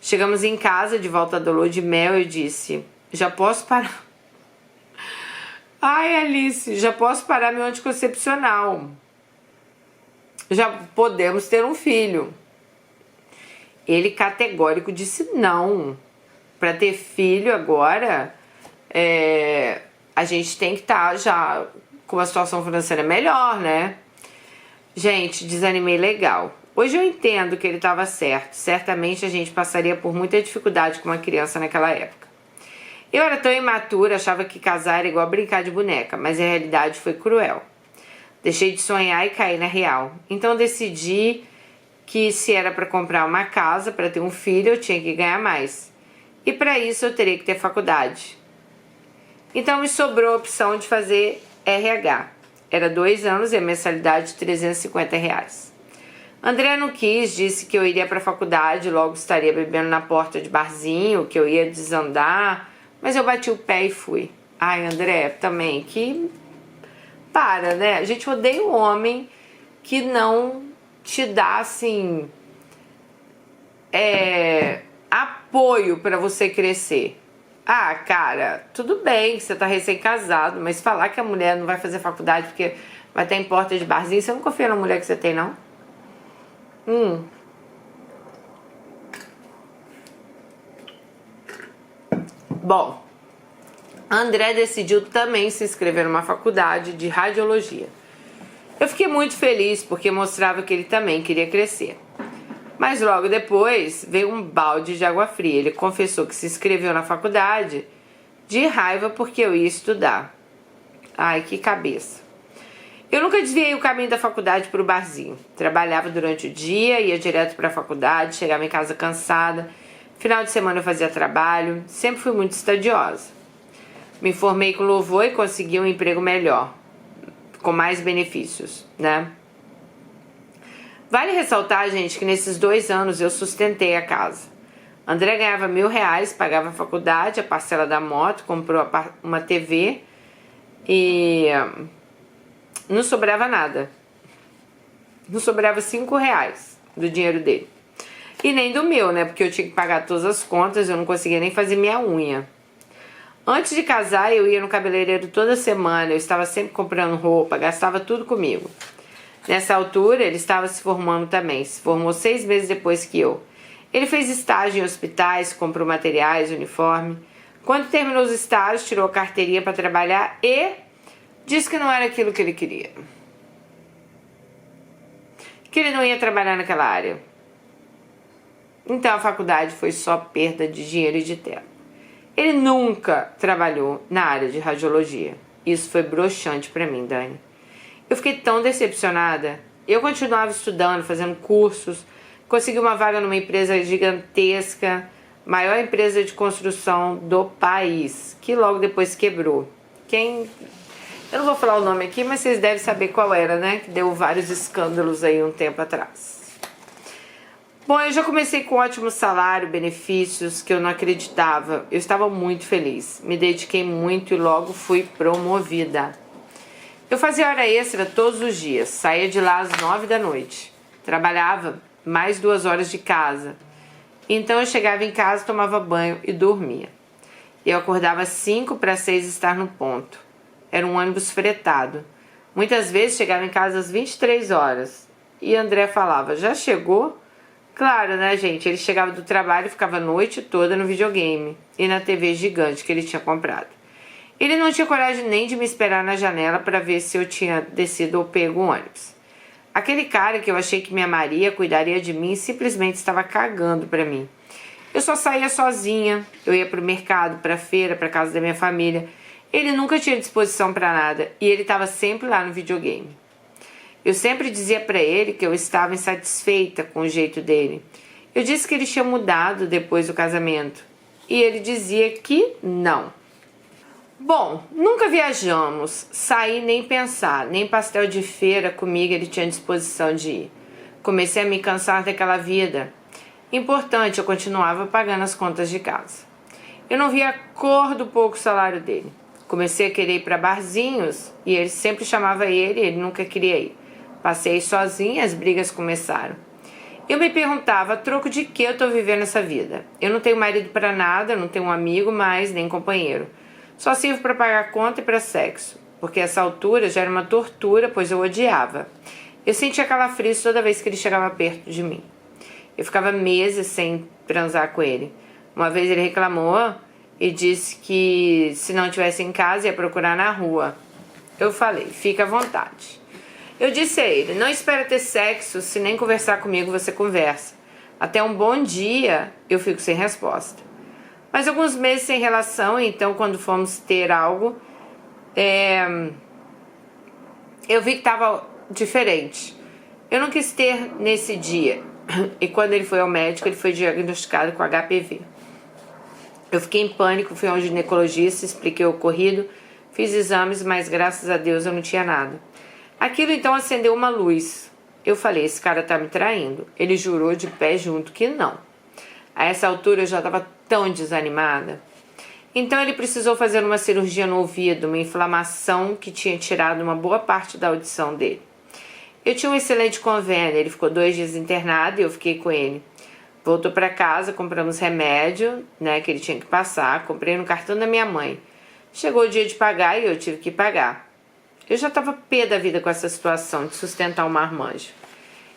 Chegamos em casa, de volta da lua de mel, eu disse: já posso parar? Ai, Alice, já posso parar meu anticoncepcional. Já podemos ter um filho. Ele categórico disse não. Para ter filho agora, a gente tem que estar já com uma situação financeira melhor, né? Gente, desanimei legal. Hoje eu entendo que ele estava certo. Certamente a gente passaria por muita dificuldade com uma criança naquela época. Eu era tão imatura, achava que casar era igual brincar de boneca, mas a realidade foi cruel. Deixei de sonhar e caí na real. Então decidi que se era para comprar uma casa, para ter um filho, eu tinha que ganhar mais. E para isso eu teria que ter faculdade. Então me sobrou a opção de fazer RH. Era 2 anos e a mensalidade de R$ 350. André não quis, disse que eu iria para a faculdade, logo estaria bebendo na porta de barzinho, que eu ia desandar, mas eu bati o pé e fui. Ai, André, também, que para, né? A gente odeia um homem que não te dá, assim, apoio para você crescer. Ah, cara, tudo bem que você tá recém-casado, mas falar que a mulher não vai fazer faculdade porque vai estar em porta de barzinho, você não confia na mulher que você tem, não? Bom, André decidiu também se inscrever numa faculdade de radiologia. Eu fiquei muito feliz porque mostrava que ele também queria crescer. Mas logo depois veio um balde de água fria. Ele confessou que se inscreveu na faculdade de raiva porque eu ia estudar. Ai, que cabeça. Eu nunca desviei o caminho da faculdade para o barzinho. Trabalhava durante o dia, ia direto para a faculdade, chegava em casa cansada. Final de semana eu fazia trabalho. Sempre fui muito estudiosa. Me formei com louvor e consegui um emprego melhor, com mais benefícios, né? Vale ressaltar, gente, que nesses 2 anos eu sustentei a casa. André ganhava R$ 1.000, pagava a faculdade, a parcela da moto, comprou uma TV e não sobrava nada. Não sobrava R$ 5 do dinheiro dele. E nem do meu, né? Porque eu tinha que pagar todas as contas, eu não conseguia nem fazer minha unha. Antes de casar, eu ia no cabeleireiro toda semana, eu estava sempre comprando roupa, gastava tudo comigo. Nessa altura, ele estava se formando também, se formou 6 meses depois que eu. Ele fez estágio em hospitais, comprou materiais, uniforme. Quando terminou os estágios, tirou a carteirinha para trabalhar e disse que não era aquilo que ele queria. Que ele não ia trabalhar naquela área. Então a faculdade foi só perda de dinheiro e de tempo. Ele nunca trabalhou na área de radiologia. Isso foi broxante para mim, Dani. Eu fiquei tão decepcionada. Eu continuava estudando, fazendo cursos, consegui uma vaga numa empresa gigantesca, maior empresa de construção do país, que logo depois quebrou. Eu não vou falar o nome aqui, mas vocês devem saber qual era, né? Que deu vários escândalos aí um tempo atrás. Bom, eu já comecei com ótimo salário, benefícios que eu não acreditava. Eu estava muito feliz, me dediquei muito e logo fui promovida. Eu fazia hora extra todos os dias, saía de lá às 9 da noite. Trabalhava mais 2 horas de casa. Então eu chegava em casa, tomava banho e dormia. Eu acordava às 5 para 6 estar no ponto. Era um ônibus fretado. Muitas vezes chegava em casa às 23 horas. E André falava, já chegou? Claro, né, gente? Ele chegava do trabalho e ficava a noite toda no videogame e na TV gigante que ele tinha comprado. Ele não tinha coragem nem de me esperar na janela para ver se eu tinha descido ou pego o ônibus. Aquele cara que eu achei que me amaria, cuidaria de mim, simplesmente estava cagando para mim. Eu só saía sozinha, eu ia pro mercado, pra feira, pra casa da minha família. Ele nunca tinha disposição para nada e ele estava sempre lá no videogame. Eu sempre dizia para ele que eu estava insatisfeita com o jeito dele. Eu disse que ele tinha mudado depois do casamento e ele dizia que não. Bom, nunca viajamos, saí nem pensar, nem pastel de feira comigo ele tinha disposição de ir. Comecei a me cansar daquela vida. Importante, eu continuava pagando as contas de casa. Eu não via a cor do pouco salário dele. Comecei a querer ir para barzinhos e ele sempre chamava ele nunca queria ir. Passei sozinha, as brigas começaram. Eu me perguntava, a troco de que eu estou vivendo essa vida? Eu não tenho marido para nada, não tenho um amigo mais, nem companheiro. Só sirvo para pagar conta e para sexo, porque essa altura já era uma tortura, pois eu odiava. Eu sentia calafrios toda vez que ele chegava perto de mim. Eu ficava meses sem transar com ele. Uma vez ele reclamou e disse que se não estivesse em casa ia procurar na rua. Eu falei, fica à vontade. Eu disse a ele, não espera ter sexo, se nem conversar comigo você conversa. Até um bom dia eu fico sem resposta. Mas alguns meses sem relação, então quando fomos ter algo, eu vi que estava diferente. Eu não quis ter nesse dia. E quando ele foi ao médico, ele foi diagnosticado com HPV. Eu fiquei em pânico, fui a um ginecologista, expliquei o ocorrido, fiz exames, mas graças a Deus eu não tinha nada. Aquilo então acendeu uma luz. Eu falei, esse cara tá me traindo. Ele jurou de pé junto que não. A essa altura eu já estava tão desanimada. Então ele precisou fazer uma cirurgia no ouvido, uma inflamação que tinha tirado uma boa parte da audição dele. Eu tinha um excelente convênio, ele ficou 2 dias internado e eu fiquei com ele. Voltou para casa, compramos remédio, que ele tinha que passar, comprei no cartão da minha mãe. Chegou o dia de pagar e eu tive que pagar. Eu já estava pé da vida com essa situação de sustentar um marmanjo.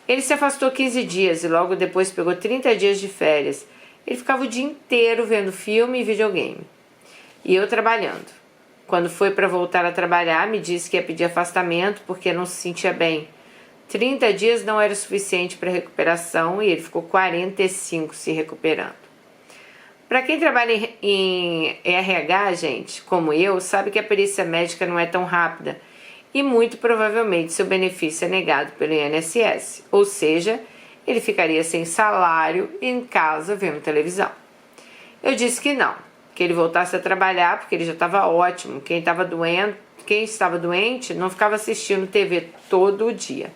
Ele se afastou 15 dias e logo depois pegou 30 dias de férias. Ele ficava o dia inteiro vendo filme e videogame. E eu trabalhando. Quando foi para voltar a trabalhar, me disse que ia pedir afastamento porque não se sentia bem. 30 dias não era suficiente para recuperação e ele ficou 45 se recuperando. Para quem trabalha em RH, gente, como eu, sabe que a perícia médica não é tão rápida e muito provavelmente seu benefício é negado pelo INSS, ou seja, ele ficaria sem salário e em casa vendo televisão. Eu disse que não, que ele voltasse a trabalhar porque ele já estava ótimo, quem estava doente não ficava assistindo TV todo o dia.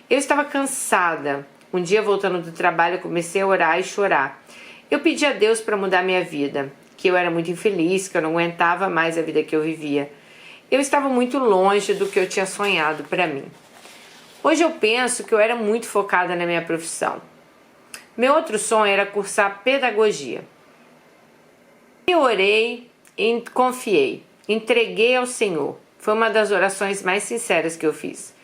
Eu estava cansada. Um dia, voltando do trabalho, eu comecei a orar e chorar. Eu pedi a Deus para mudar minha vida, que eu era muito infeliz, que eu não aguentava mais a vida que eu vivia. Eu estava muito longe do que eu tinha sonhado para mim. Hoje eu penso que eu era muito focada na minha profissão. Meu outro sonho era cursar pedagogia. Eu orei e confiei, entreguei ao Senhor. Foi uma das orações mais sinceras que eu fiz.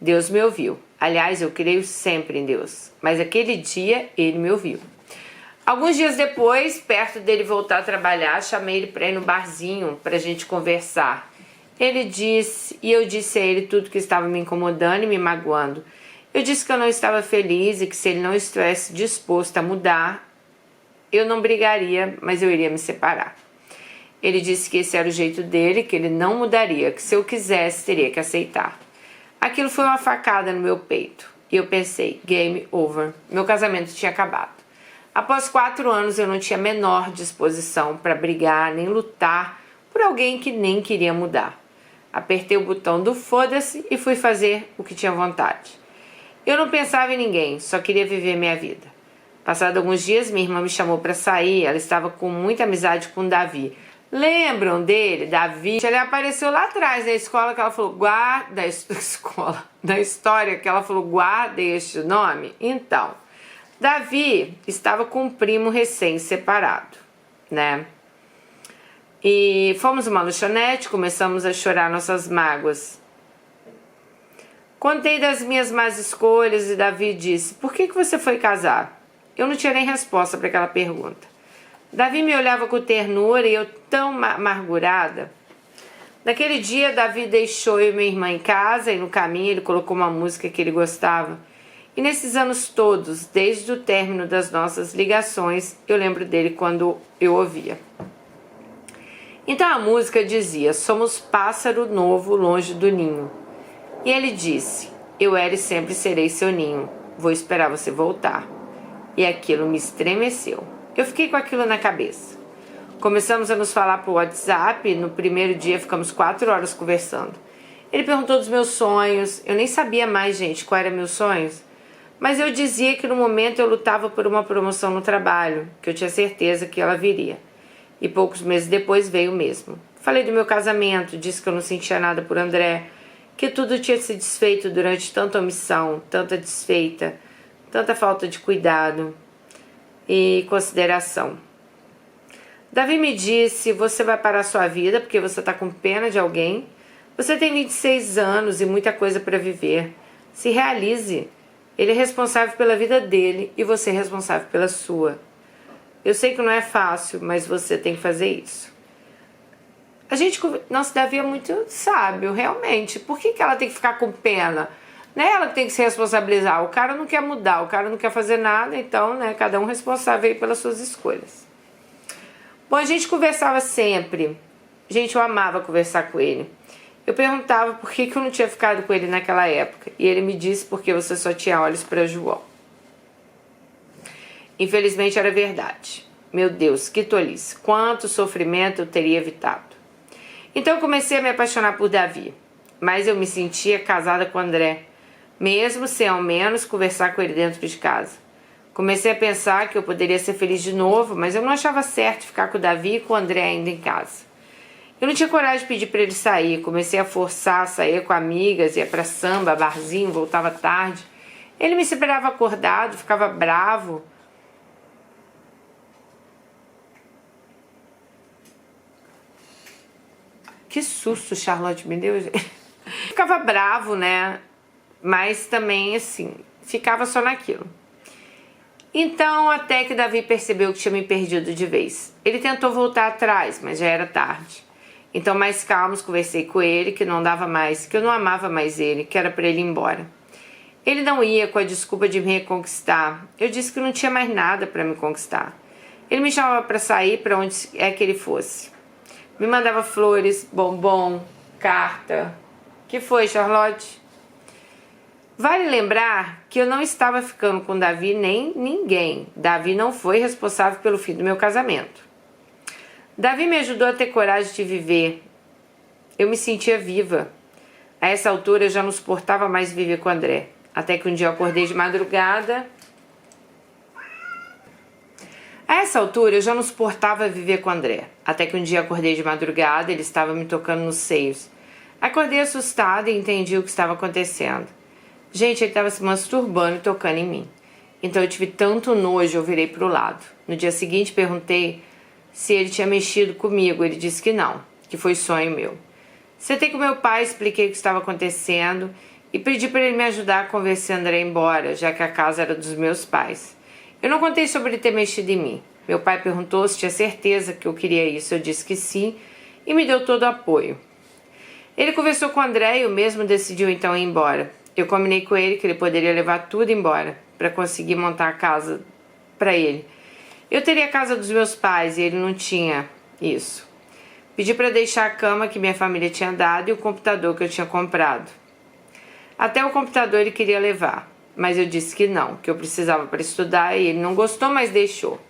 Deus me ouviu. Aliás, eu creio sempre em Deus, mas aquele dia ele me ouviu. Alguns dias depois, perto dele voltar a trabalhar, chamei ele para ir no barzinho para a gente conversar. Ele disse, e eu disse a ele tudo que estava me incomodando e me magoando. Eu disse que eu não estava feliz e que se ele não estivesse disposto a mudar, eu não brigaria, mas eu iria me separar. Ele disse que esse era o jeito dele, que ele não mudaria, que se eu quisesse teria que aceitar. Aquilo foi uma facada no meu peito. E eu pensei, game over. Meu casamento tinha acabado. Após 4 anos eu não tinha a menor disposição para brigar nem lutar por alguém que nem queria mudar. Apertei o botão do foda-se e fui fazer o que tinha vontade. Eu não pensava em ninguém, só queria viver minha vida. Passado alguns dias, minha irmã me chamou para sair. Ela estava com muita amizade com o Davi. Lembram dele, Davi? Ele apareceu lá atrás da escola que ela falou, guarda da história que ela falou, guarda este nome. Então, Davi estava com um primo recém-separado, E fomos numa lanchonete, começamos a chorar nossas mágoas. Contei das minhas más escolhas e Davi disse, por que você foi casar? Eu não tinha nem resposta para aquela pergunta. Davi me olhava com ternura e eu tão amargurada. Naquele dia, Davi deixou eu e minha irmã em casa e no caminho ele colocou uma música que ele gostava. E nesses anos todos, desde o término das nossas ligações, eu lembro dele quando eu ouvia. Então a música dizia, somos pássaro novo longe do ninho. E ele disse, eu era e sempre serei seu ninho, vou esperar você voltar. E aquilo me estremeceu. Eu fiquei com aquilo na cabeça. Começamos a nos falar por WhatsApp. No primeiro dia ficamos 4 horas conversando. Ele perguntou dos meus sonhos. Eu nem sabia mais, gente, quais eram meus sonhos. Mas eu dizia que no momento eu lutava por uma promoção no trabalho, que eu tinha certeza que ela viria. E poucos meses depois veio mesmo. Falei do meu casamento, disse que eu não sentia nada por André, que tudo tinha se desfeito durante tanta omissão, tanta desfeita, tanta falta de cuidado e consideração. Davi me disse, você vai parar sua vida porque você está com pena de alguém? Você tem 26 anos e muita coisa para viver. Se realize. Ele é responsável pela vida dele e você é responsável pela sua. Eu sei que não é fácil, mas você tem que fazer isso. Nossa, Davi é muito sábio, realmente. Por que ela tem que ficar com pena? Não é ela que tem que se responsabilizar. O cara não quer mudar, o cara não quer fazer nada, então, cada um responsável aí pelas suas escolhas. Bom, a gente conversava sempre. Gente, eu amava conversar com ele. Eu perguntava por que eu não tinha ficado com ele naquela época. E ele me disse porque você só tinha olhos para João. Infelizmente era verdade. Meu Deus, que tolice. Quanto sofrimento eu teria evitado. Então eu comecei a me apaixonar por Davi. mais eu me sentia casada com André, mesmo sem ao menos conversar com ele dentro de casa. Comecei a pensar que eu poderia ser feliz de novo, mas eu não achava certo ficar com o Davi e com o André ainda em casa. Eu não tinha coragem de pedir para ele sair, comecei a forçar a sair com amigas, ia para samba, barzinho, voltava tarde. Ele me esperava acordado, ficava bravo. Que susto, Charlotte me deu, gente. Ficava bravo, né? Mas também, assim, ficava só naquilo. Então, até que Davi percebeu que tinha me perdido de vez. Ele tentou voltar atrás, mas já era tarde. Então, mais calmos, conversei com ele, que não dava mais, que eu não amava mais ele, que era para ele ir embora. Ele não ia com a desculpa de me reconquistar. Eu disse que não tinha mais nada para me conquistar. Ele me chamava para sair para onde é que ele fosse. Me mandava flores, bombom, carta. Que foi, Charlotte? Vale lembrar que eu não estava ficando com Davi nem ninguém. Davi não foi responsável pelo fim do meu casamento. Davi me ajudou a ter coragem de viver. Eu me sentia viva. A essa altura eu já não suportava mais viver com André. Até que um dia eu acordei de madrugada. A essa altura eu já não suportava viver com André. Até que um dia eu acordei de madrugada, ele estava me tocando nos seios. Acordei assustada e entendi o que estava acontecendo. Gente, ele estava se masturbando e tocando em mim. Então eu tive tanto nojo, eu virei para o lado. No dia seguinte perguntei se ele tinha mexido comigo. Ele disse que não, que foi sonho meu. Sentei com meu pai, expliquei o que estava acontecendo e pedi para ele me ajudar a convencer André a ir embora, já que a casa era dos meus pais. Eu não contei sobre ele ter mexido em mim. Meu pai perguntou se tinha certeza que eu queria isso. Eu disse que sim e me deu todo o apoio. Ele conversou com o André e o mesmo decidiu então ir embora. Eu combinei com ele que ele poderia levar tudo embora para conseguir montar a casa para ele. Eu teria a casa dos meus pais e ele não tinha isso. Pedi para deixar a cama que minha família tinha dado e o computador que eu tinha comprado. Até o computador ele queria levar, mas eu disse que não, que eu precisava para estudar e ele não gostou, mas deixou.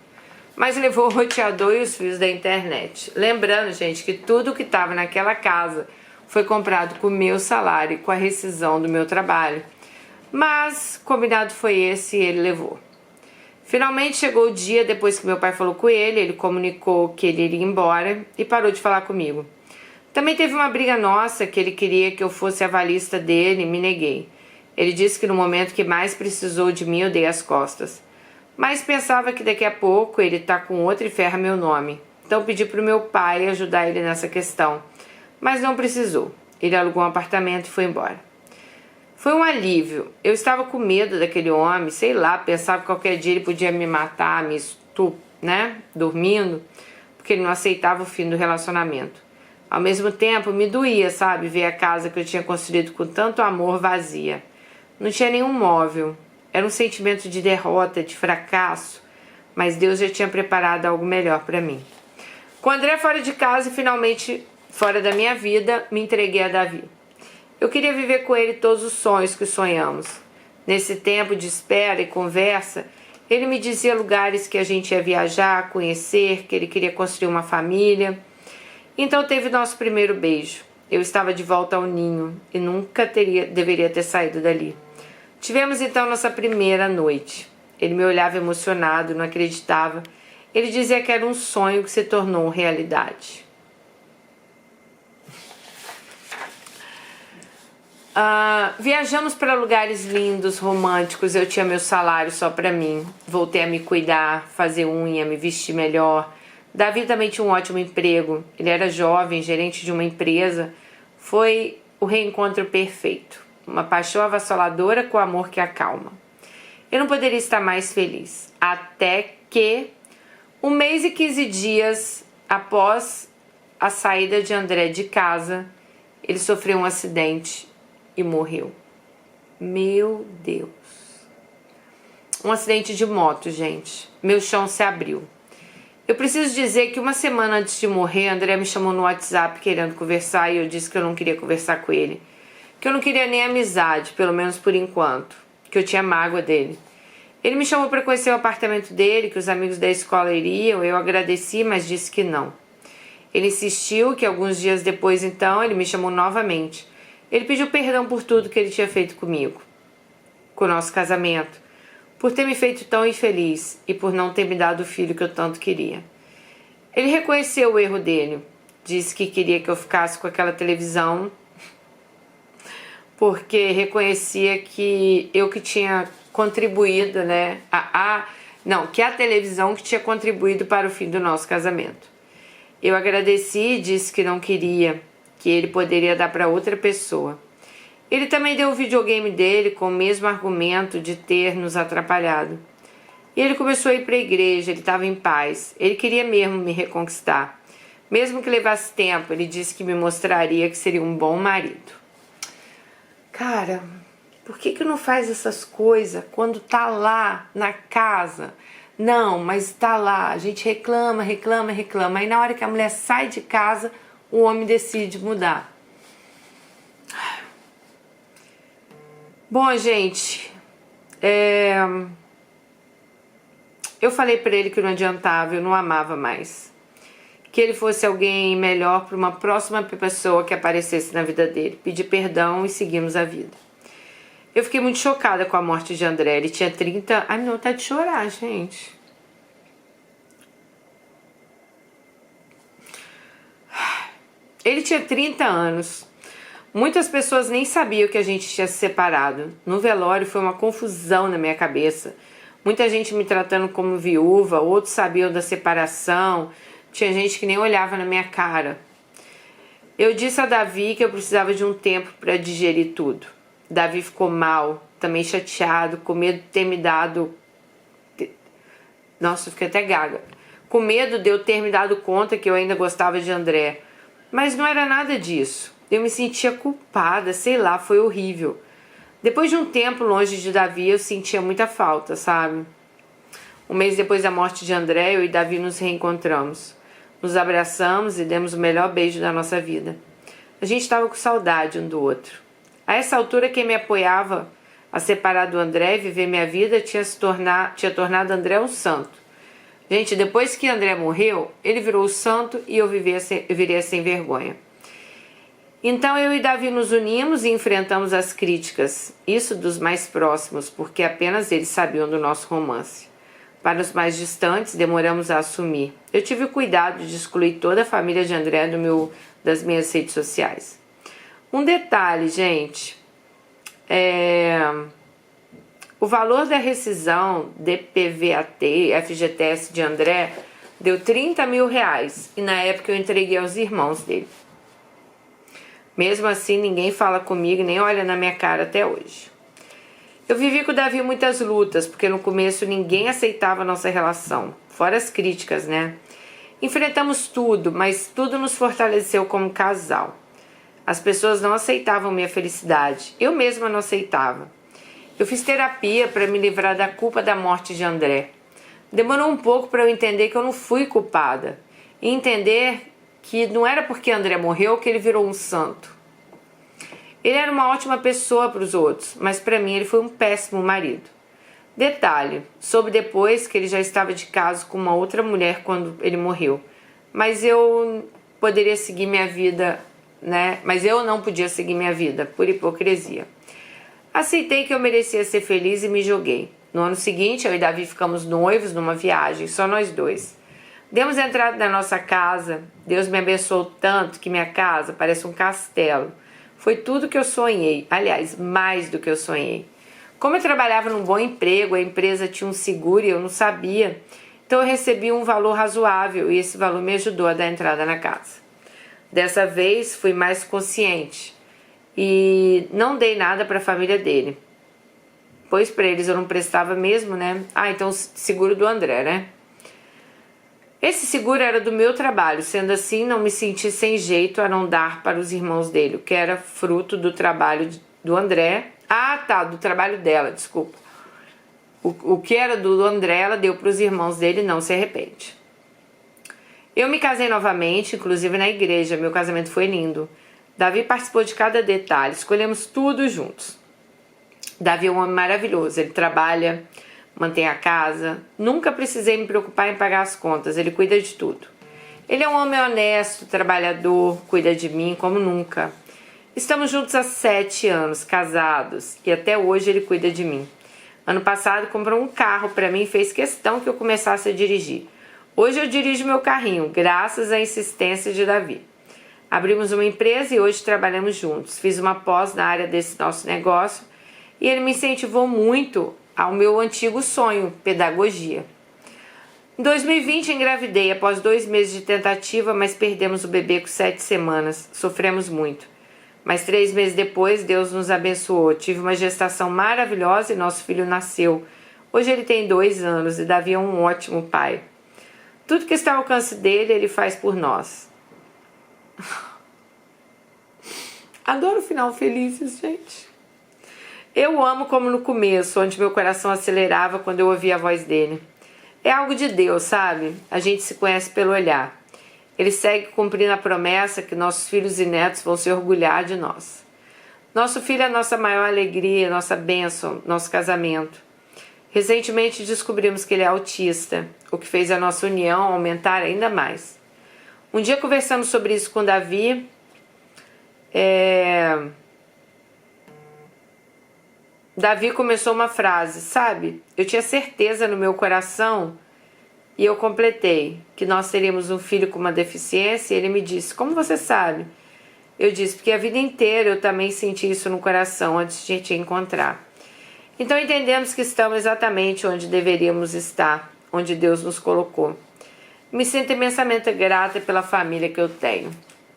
Mas levou o roteador e os fios da internet. Lembrando, gente, que tudo que estava naquela casa foi comprado com o meu salário e com a rescisão do meu trabalho. Mas combinado foi esse e ele levou. Finalmente chegou o dia, depois que meu pai falou com ele comunicou que ele iria embora e parou de falar comigo. Também teve uma briga nossa que ele queria que eu fosse avalista dele e me neguei. Ele disse que no momento que mais precisou de mim eu dei as costas. Mas pensava que daqui a pouco ele tá com outro e ferra meu nome. Então pedi pro meu pai ajudar ele nessa questão. Mas não precisou. Ele alugou um apartamento e foi embora. Foi um alívio. Eu estava com medo daquele homem, sei lá, pensava que qualquer dia ele podia me matar, dormindo, porque ele não aceitava o fim do relacionamento. Ao mesmo tempo, me doía, sabe, ver a casa que eu tinha construído com tanto amor vazia. Não tinha nenhum móvel. Era um sentimento de derrota, de fracasso, mas Deus já tinha preparado algo melhor para mim. Com o André fora de casa e finalmente fora da minha vida, me entreguei a Davi. Eu queria viver com ele todos os sonhos que sonhamos. Nesse tempo de espera e conversa, ele me dizia lugares que a gente ia viajar, conhecer, que ele queria construir uma família. Então teve nosso primeiro beijo. Eu estava de volta ao ninho e nunca deveria ter saído dali. Tivemos então nossa primeira noite. Ele me olhava emocionado, não acreditava. Ele dizia que era um sonho que se tornou realidade. Viajamos para lugares lindos, românticos. Eu tinha meu salário só para mim. Voltei a me cuidar, fazer unha, me vestir melhor. Davi também tinha um ótimo emprego. Ele era jovem, gerente de uma empresa. Foi o reencontro perfeito. Uma paixão avassaladora com amor que acalma. Eu não poderia estar mais feliz. Até que, 1 mês e 15 dias após a saída de André de casa, ele sofreu um acidente e morreu. Meu Deus. Um acidente de moto, gente. Meu chão se abriu. Eu preciso dizer que 1 semana antes de morrer, André me chamou no WhatsApp querendo conversar e eu disse que eu não queria conversar com ele. Que eu não queria nem amizade, pelo menos por enquanto. Que eu tinha mágoa dele. Ele me chamou para conhecer o apartamento dele, que os amigos da escola iriam. Eu agradeci, mas disse que não. Ele insistiu que alguns dias depois, então, ele me chamou novamente. Ele pediu perdão por tudo que ele tinha feito comigo, com o nosso casamento, por ter me feito tão infeliz e por não ter me dado o filho que eu tanto queria. Ele reconheceu o erro dele, disse que queria que eu ficasse com aquela televisão, porque reconhecia que eu que tinha contribuído, né? Que a televisão que tinha contribuído para o fim do nosso casamento. Eu agradeci e disse que não queria, que ele poderia dar para outra pessoa. Ele também deu o videogame dele com o mesmo argumento de ter nos atrapalhado. E ele começou a ir para a igreja, ele estava em paz. Ele queria mesmo me reconquistar. Mesmo que levasse tempo, ele disse que me mostraria que seria um bom marido. Cara, por que não faz essas coisas quando tá lá na casa? Não, mas tá lá, a gente reclama. Aí na hora que a mulher sai de casa, o homem decide mudar. Bom, gente, eu falei pra ele que não adiantava, eu não amava mais. Que ele fosse alguém melhor para uma próxima pessoa que aparecesse na vida dele. Pedi perdão e seguimos a vida. Eu fiquei muito chocada com a morte de André. Ele tinha 30... Ai, não, tá de chorar, gente. Ele tinha 30 anos. Muitas pessoas nem sabiam que a gente tinha se separado. No velório foi uma confusão na minha cabeça. Muita gente me tratando como viúva, outros sabiam da separação. Tinha gente que nem olhava na minha cara. Eu disse a Davi que eu precisava de um tempo para digerir tudo. Davi ficou mal, também chateado, com medo de ter me dado... Nossa, eu fiquei até gaga. Com medo de eu ter me dado conta que eu ainda gostava de André. Mas não era nada disso. Eu me sentia culpada, sei lá, foi horrível. Depois de um tempo longe de Davi, eu sentia muita falta, sabe? Um mês depois da morte de André, eu e Davi nos reencontramos. Nos abraçamos e demos o melhor beijo da nossa vida. A gente estava com saudade um do outro. A essa altura, quem me apoiava a separar do André e viver minha vida tinha tornado André um santo. Gente, depois que André morreu, ele virou o santo e eu viria sem vergonha. Então eu e Davi nos unimos e enfrentamos as críticas, isso dos mais próximos, porque apenas eles sabiam do nosso romance. Para os mais distantes, demoramos a assumir. Eu tive o cuidado de excluir toda a família de André das minhas redes sociais. Um detalhe, gente, o valor da rescisão DPVAT, FGTS de André deu R$30 mil e na época eu entreguei aos irmãos dele. Mesmo assim, ninguém fala comigo, nem olha na minha cara até hoje. Eu vivi com o Davi muitas lutas, porque no começo ninguém aceitava a nossa relação, fora as críticas, né? Enfrentamos tudo, mas tudo nos fortaleceu como casal. As pessoas não aceitavam minha felicidade, eu mesma não aceitava. Eu fiz terapia para me livrar da culpa da morte de André. Demorou um pouco para eu entender que eu não fui culpada, e entender que não era porque André morreu que ele virou um santo. Ele era uma ótima pessoa para os outros, mas para mim ele foi um péssimo marido. Detalhe, soube depois que ele já estava de caso com uma outra mulher quando ele morreu. Mas eu poderia seguir minha vida, né? Mas eu não podia seguir minha vida, por hipocrisia. Aceitei que eu merecia ser feliz e me joguei. No ano seguinte, eu e Davi ficamos noivos numa viagem, só nós dois. Demos entrada na nossa casa. Deus me abençoou tanto que minha casa parece um castelo. Foi tudo que eu sonhei. Aliás, mais do que eu sonhei. Como eu trabalhava num bom emprego, a empresa tinha um seguro e eu não sabia. Então eu recebi um valor razoável e esse valor me ajudou a dar entrada na casa. Dessa vez fui mais consciente e não dei nada para a família dele. Pois para eles eu não prestava mesmo, né? Então seguro do André, né? Esse seguro era do meu trabalho, sendo assim não me senti sem jeito a não dar para os irmãos dele, o que era fruto do trabalho do André. Do trabalho dela, desculpa. O que era do André, ela deu para os irmãos dele, não se arrepende. Eu me casei novamente, inclusive na igreja, meu casamento foi lindo. Davi participou de cada detalhe, escolhemos tudo juntos. Davi é um homem maravilhoso, ele trabalha, mantém a casa, nunca precisei me preocupar em pagar as contas, ele cuida de tudo. Ele é um homem honesto, trabalhador, cuida de mim como nunca. Estamos juntos há 7 anos, casados, e até hoje ele cuida de mim. Ano passado comprou um carro para mim e fez questão que eu começasse a dirigir. Hoje eu dirijo meu carrinho, graças à insistência de Davi. Abrimos uma empresa e hoje trabalhamos juntos. Fiz uma pós na área desse nosso negócio e ele me incentivou muito ao meu antigo sonho, pedagogia. Em 2020 engravidei após 2 meses de tentativa, mas perdemos o bebê com 7 semanas. Sofremos muito. Mas 3 meses depois, Deus nos abençoou. Tive uma gestação maravilhosa e nosso filho nasceu. Hoje ele tem 2 anos e Davi é um ótimo pai. Tudo que está ao alcance dele, ele faz por nós. Adoro final felizes, gente. Eu amo como no começo, onde meu coração acelerava quando eu ouvia a voz dele. É algo de Deus, sabe? A gente se conhece pelo olhar. Ele segue cumprindo a promessa que nossos filhos e netos vão se orgulhar de nós. Nosso filho é a nossa maior alegria, nossa bênção, nosso casamento. Recentemente descobrimos que ele é autista, o que fez a nossa união aumentar ainda mais. Um dia conversamos sobre isso com Davi. Davi começou uma frase, sabe? Eu tinha certeza no meu coração e eu completei que nós teríamos um filho com uma deficiência e ele me disse, como você sabe? Eu disse, porque a vida inteira eu também senti isso no coração antes de te encontrar. Então entendemos que estamos exatamente onde deveríamos estar, onde Deus nos colocou. Me sinto imensamente grata pela família que eu tenho.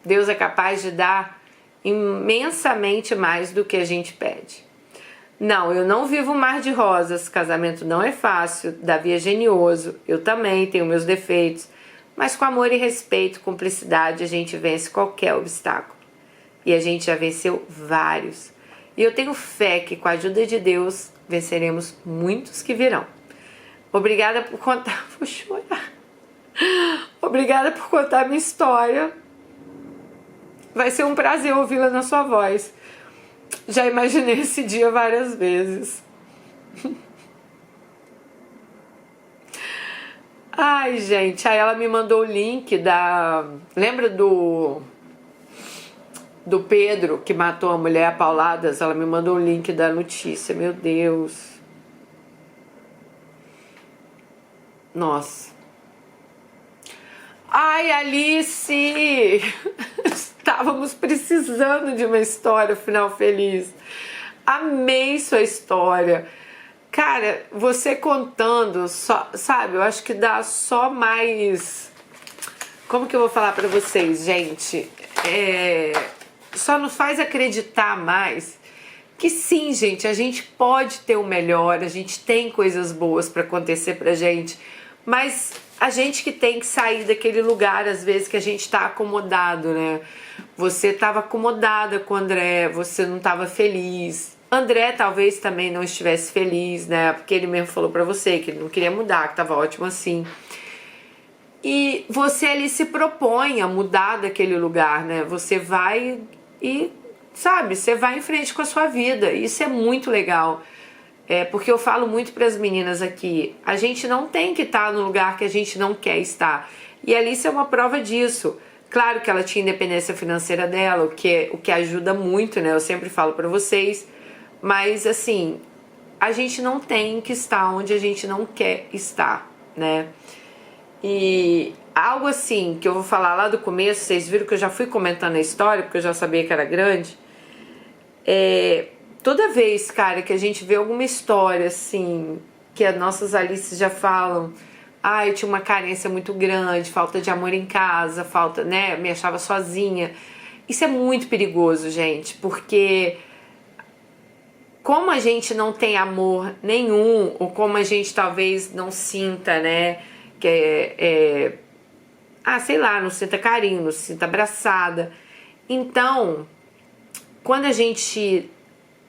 Deus é capaz de dar imensamente mais do que a gente pede. Não, eu não vivo um mar de rosas, casamento não é fácil, Davi é genioso, eu também tenho meus defeitos, mas com amor e respeito, cumplicidade, a gente vence qualquer obstáculo. E a gente já venceu vários. E eu tenho fé que com a ajuda de Deus venceremos muitos que virão. Obrigada por contar, vou chorar. Obrigada por contar minha história. Vai ser um prazer ouvi-la na sua voz. Já imaginei esse dia várias vezes. Ai, gente, aí ela me mandou o link da... Lembra do Pedro que matou a mulher a pauladas? Ela me mandou o link da notícia, meu Deus. Nossa. Ai, Alice! Estávamos precisando de uma história final feliz. Amei sua história. Cara, você contando, só, sabe, eu acho que dá só mais... Como que eu vou falar pra vocês, gente? Só nos faz acreditar mais que sim, gente, a gente pode ter o melhor, a gente tem coisas boas pra acontecer pra gente, mas a gente que tem que sair daquele lugar, às vezes, que a gente tá acomodado, né? Você estava acomodada com o André, você não estava feliz. André talvez também não estivesse feliz, né? Porque ele mesmo falou pra você que ele não queria mudar, que estava ótimo assim. E você ali se propõe a mudar daquele lugar, né? Você vai e, sabe, você vai em frente com a sua vida. Isso é muito legal. Porque eu falo muito para as meninas aqui, a gente não tem que estar no lugar que a gente não quer estar. E a Alice é uma prova disso. Claro que ela tinha independência financeira dela, o que ajuda muito, né? Eu sempre falo para vocês. Mas, assim, a gente não tem que estar onde a gente não quer estar, né? E algo assim, que eu vou falar lá do começo, vocês viram que eu já fui comentando a história, porque eu já sabia que era grande. Toda vez, cara, que a gente vê alguma história, assim, que as nossas Alices já falam... eu tinha uma carência muito grande, falta de amor em casa, falta, né, me achava sozinha. Isso é muito perigoso, gente, porque como a gente não tem amor nenhum, ou como a gente talvez não sinta, né, sei lá, não sinta carinho, não se sinta abraçada. Então, quando a gente,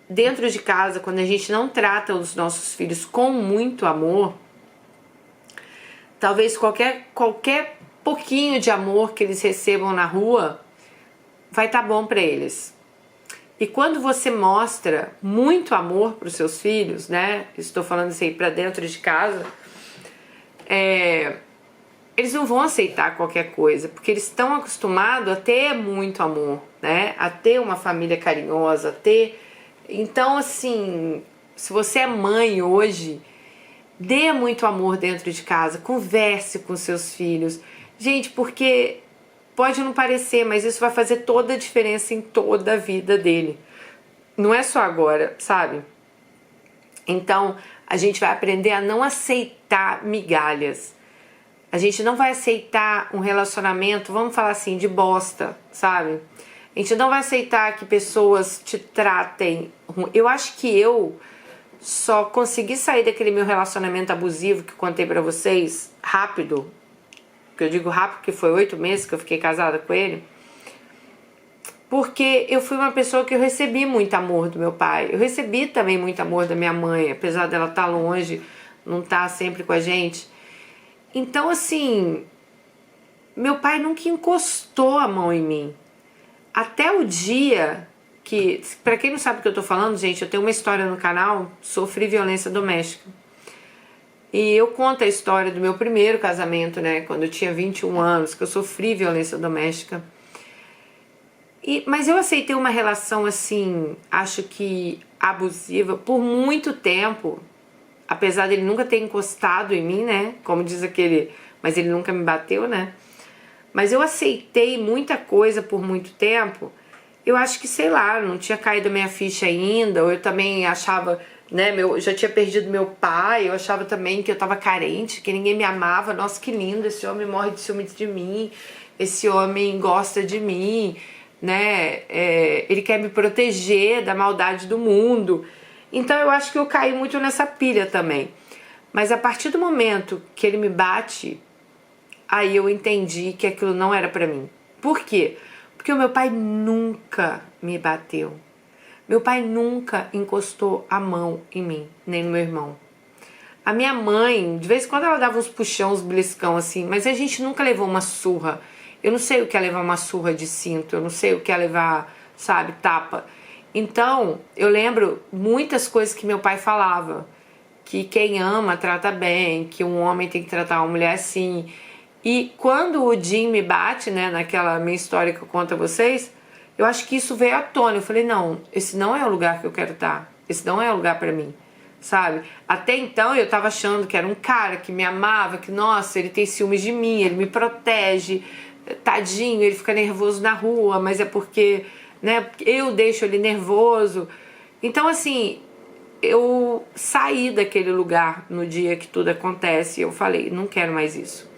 dentro de casa, quando a gente não trata os nossos filhos com muito amor, talvez qualquer pouquinho de amor que eles recebam na rua vai estar bom para eles. E quando você mostra muito amor para os seus filhos, né? Estou falando isso aí para dentro de casa. eles não vão aceitar qualquer coisa, porque eles estão acostumados a ter muito amor, né? A ter uma família carinhosa, a ter... Então, assim, se você é mãe hoje, dê muito amor dentro de casa, converse com seus filhos. Gente, porque pode não parecer, mas isso vai fazer toda a diferença em toda a vida dele. Não é só agora, sabe? Então, a gente vai aprender a não aceitar migalhas. A gente não vai aceitar um relacionamento, vamos falar assim, de bosta, sabe? A gente não vai aceitar que pessoas te tratem ruim. Eu acho que eu só consegui sair daquele meu relacionamento abusivo que eu contei pra vocês rápido. Que eu digo rápido porque foi 8 meses que eu fiquei casada com ele. Porque eu fui uma pessoa que eu recebi muito amor do meu pai. Eu recebi também muito amor da minha mãe, apesar dela estar longe, não estar sempre com a gente. Então, assim, meu pai nunca encostou a mão em mim. Até o dia que... Pra quem não sabe o que eu tô falando, gente, eu tenho uma história no canal, sofri violência doméstica. E eu conto a história do meu primeiro casamento, né? Quando eu tinha 21 anos, que eu sofri violência doméstica. Mas eu aceitei uma relação, assim, acho que abusiva, por muito tempo. Apesar dele nunca ter encostado em mim, né? Como diz aquele... Mas ele nunca me bateu, né? Mas eu aceitei muita coisa por muito tempo. Eu acho que, sei lá, não tinha caído a minha ficha ainda. Ou eu também achava, né? Eu já tinha perdido meu pai. Eu achava também que eu tava carente, que ninguém me amava. Nossa, que lindo, esse homem morre de ciúme de mim. Esse homem gosta de mim, né? Ele quer me proteger da maldade do mundo. Então eu acho que eu caí muito nessa pilha também. Mas a partir do momento que ele me bate, aí eu entendi que aquilo não era pra mim. Por quê? Porque o meu pai nunca me bateu. Meu pai nunca encostou a mão em mim, nem no meu irmão. A minha mãe, de vez em quando ela dava uns puxão, uns beliscão assim, mas a gente nunca levou uma surra. Eu não sei o que é levar uma surra de cinto, eu não sei o que é levar, sabe, tapa. Então, eu lembro muitas coisas que meu pai falava, que quem ama trata bem, que um homem tem que tratar uma mulher assim. E quando o Jim me bate, né, naquela minha história que eu conto a vocês, eu acho que isso veio à tona. Eu falei, não, esse não é o lugar que eu quero estar, esse não é o lugar pra mim, sabe? Até então eu tava achando que era um cara que me amava, que, nossa, ele tem ciúmes de mim, ele me protege, tadinho, ele fica nervoso na rua, mas é porque... né? Eu deixo ele nervoso. Então, assim, eu saí daquele lugar no dia que tudo acontece e eu falei, não quero mais isso.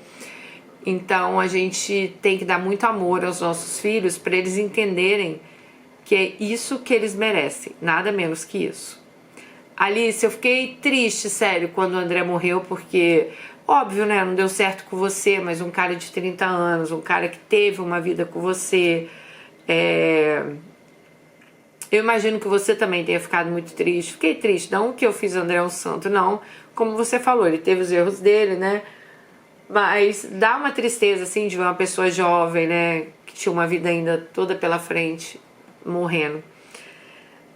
Então, a gente tem que dar muito amor aos nossos filhos para eles entenderem que é isso que eles merecem, nada menos que isso. Alice, eu fiquei triste, sério, quando o André morreu, porque, óbvio, né, não deu certo com você, mas um cara de 30 anos, um cara que teve uma vida com você... Eu imagino que você também tenha ficado muito triste. Fiquei triste, não que eu fiz André um santo, não. Como você falou, ele teve os erros dele, né? Mas dá uma tristeza, assim, de ver uma pessoa jovem, né? Que tinha uma vida ainda toda pela frente, morrendo.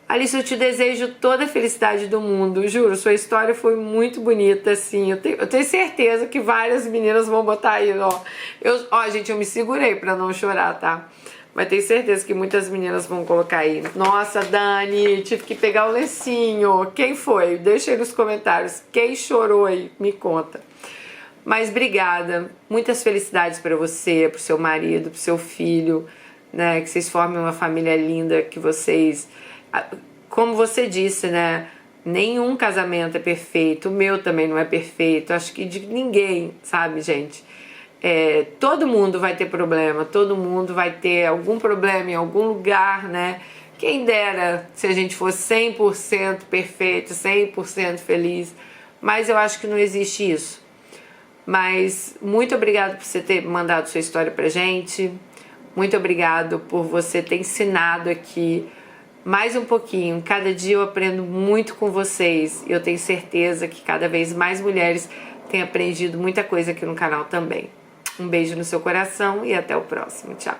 Alice, eu te desejo toda a felicidade do mundo, juro. Sua história foi muito bonita, assim. Eu tenho certeza que várias meninas vão botar aí, ó. Gente, eu me segurei pra não chorar, tá? Mas tenho certeza que muitas meninas vão colocar aí. Nossa, Dani, tive que pegar o lencinho. Quem foi? Deixa aí nos comentários. Quem chorou aí? Me conta. Mas obrigada. Muitas felicidades para você, pro seu marido, pro seu filho, né? Que vocês formem uma família linda, que vocês... Como você disse, né? Nenhum casamento é perfeito. O meu também não é perfeito. Acho que de ninguém, sabe, gente? Todo mundo vai ter problema, todo mundo vai ter algum problema em algum lugar, né? Quem dera se a gente fosse 100% perfeito, 100% feliz, mas eu acho que não existe isso. Mas muito obrigado por você ter mandado sua história pra gente, muito obrigado por você ter ensinado aqui mais um pouquinho. Cada dia eu aprendo muito com vocês e eu tenho certeza que cada vez mais mulheres têm aprendido muita coisa aqui no canal também. Um beijo no seu coração e até o próximo. Tchau!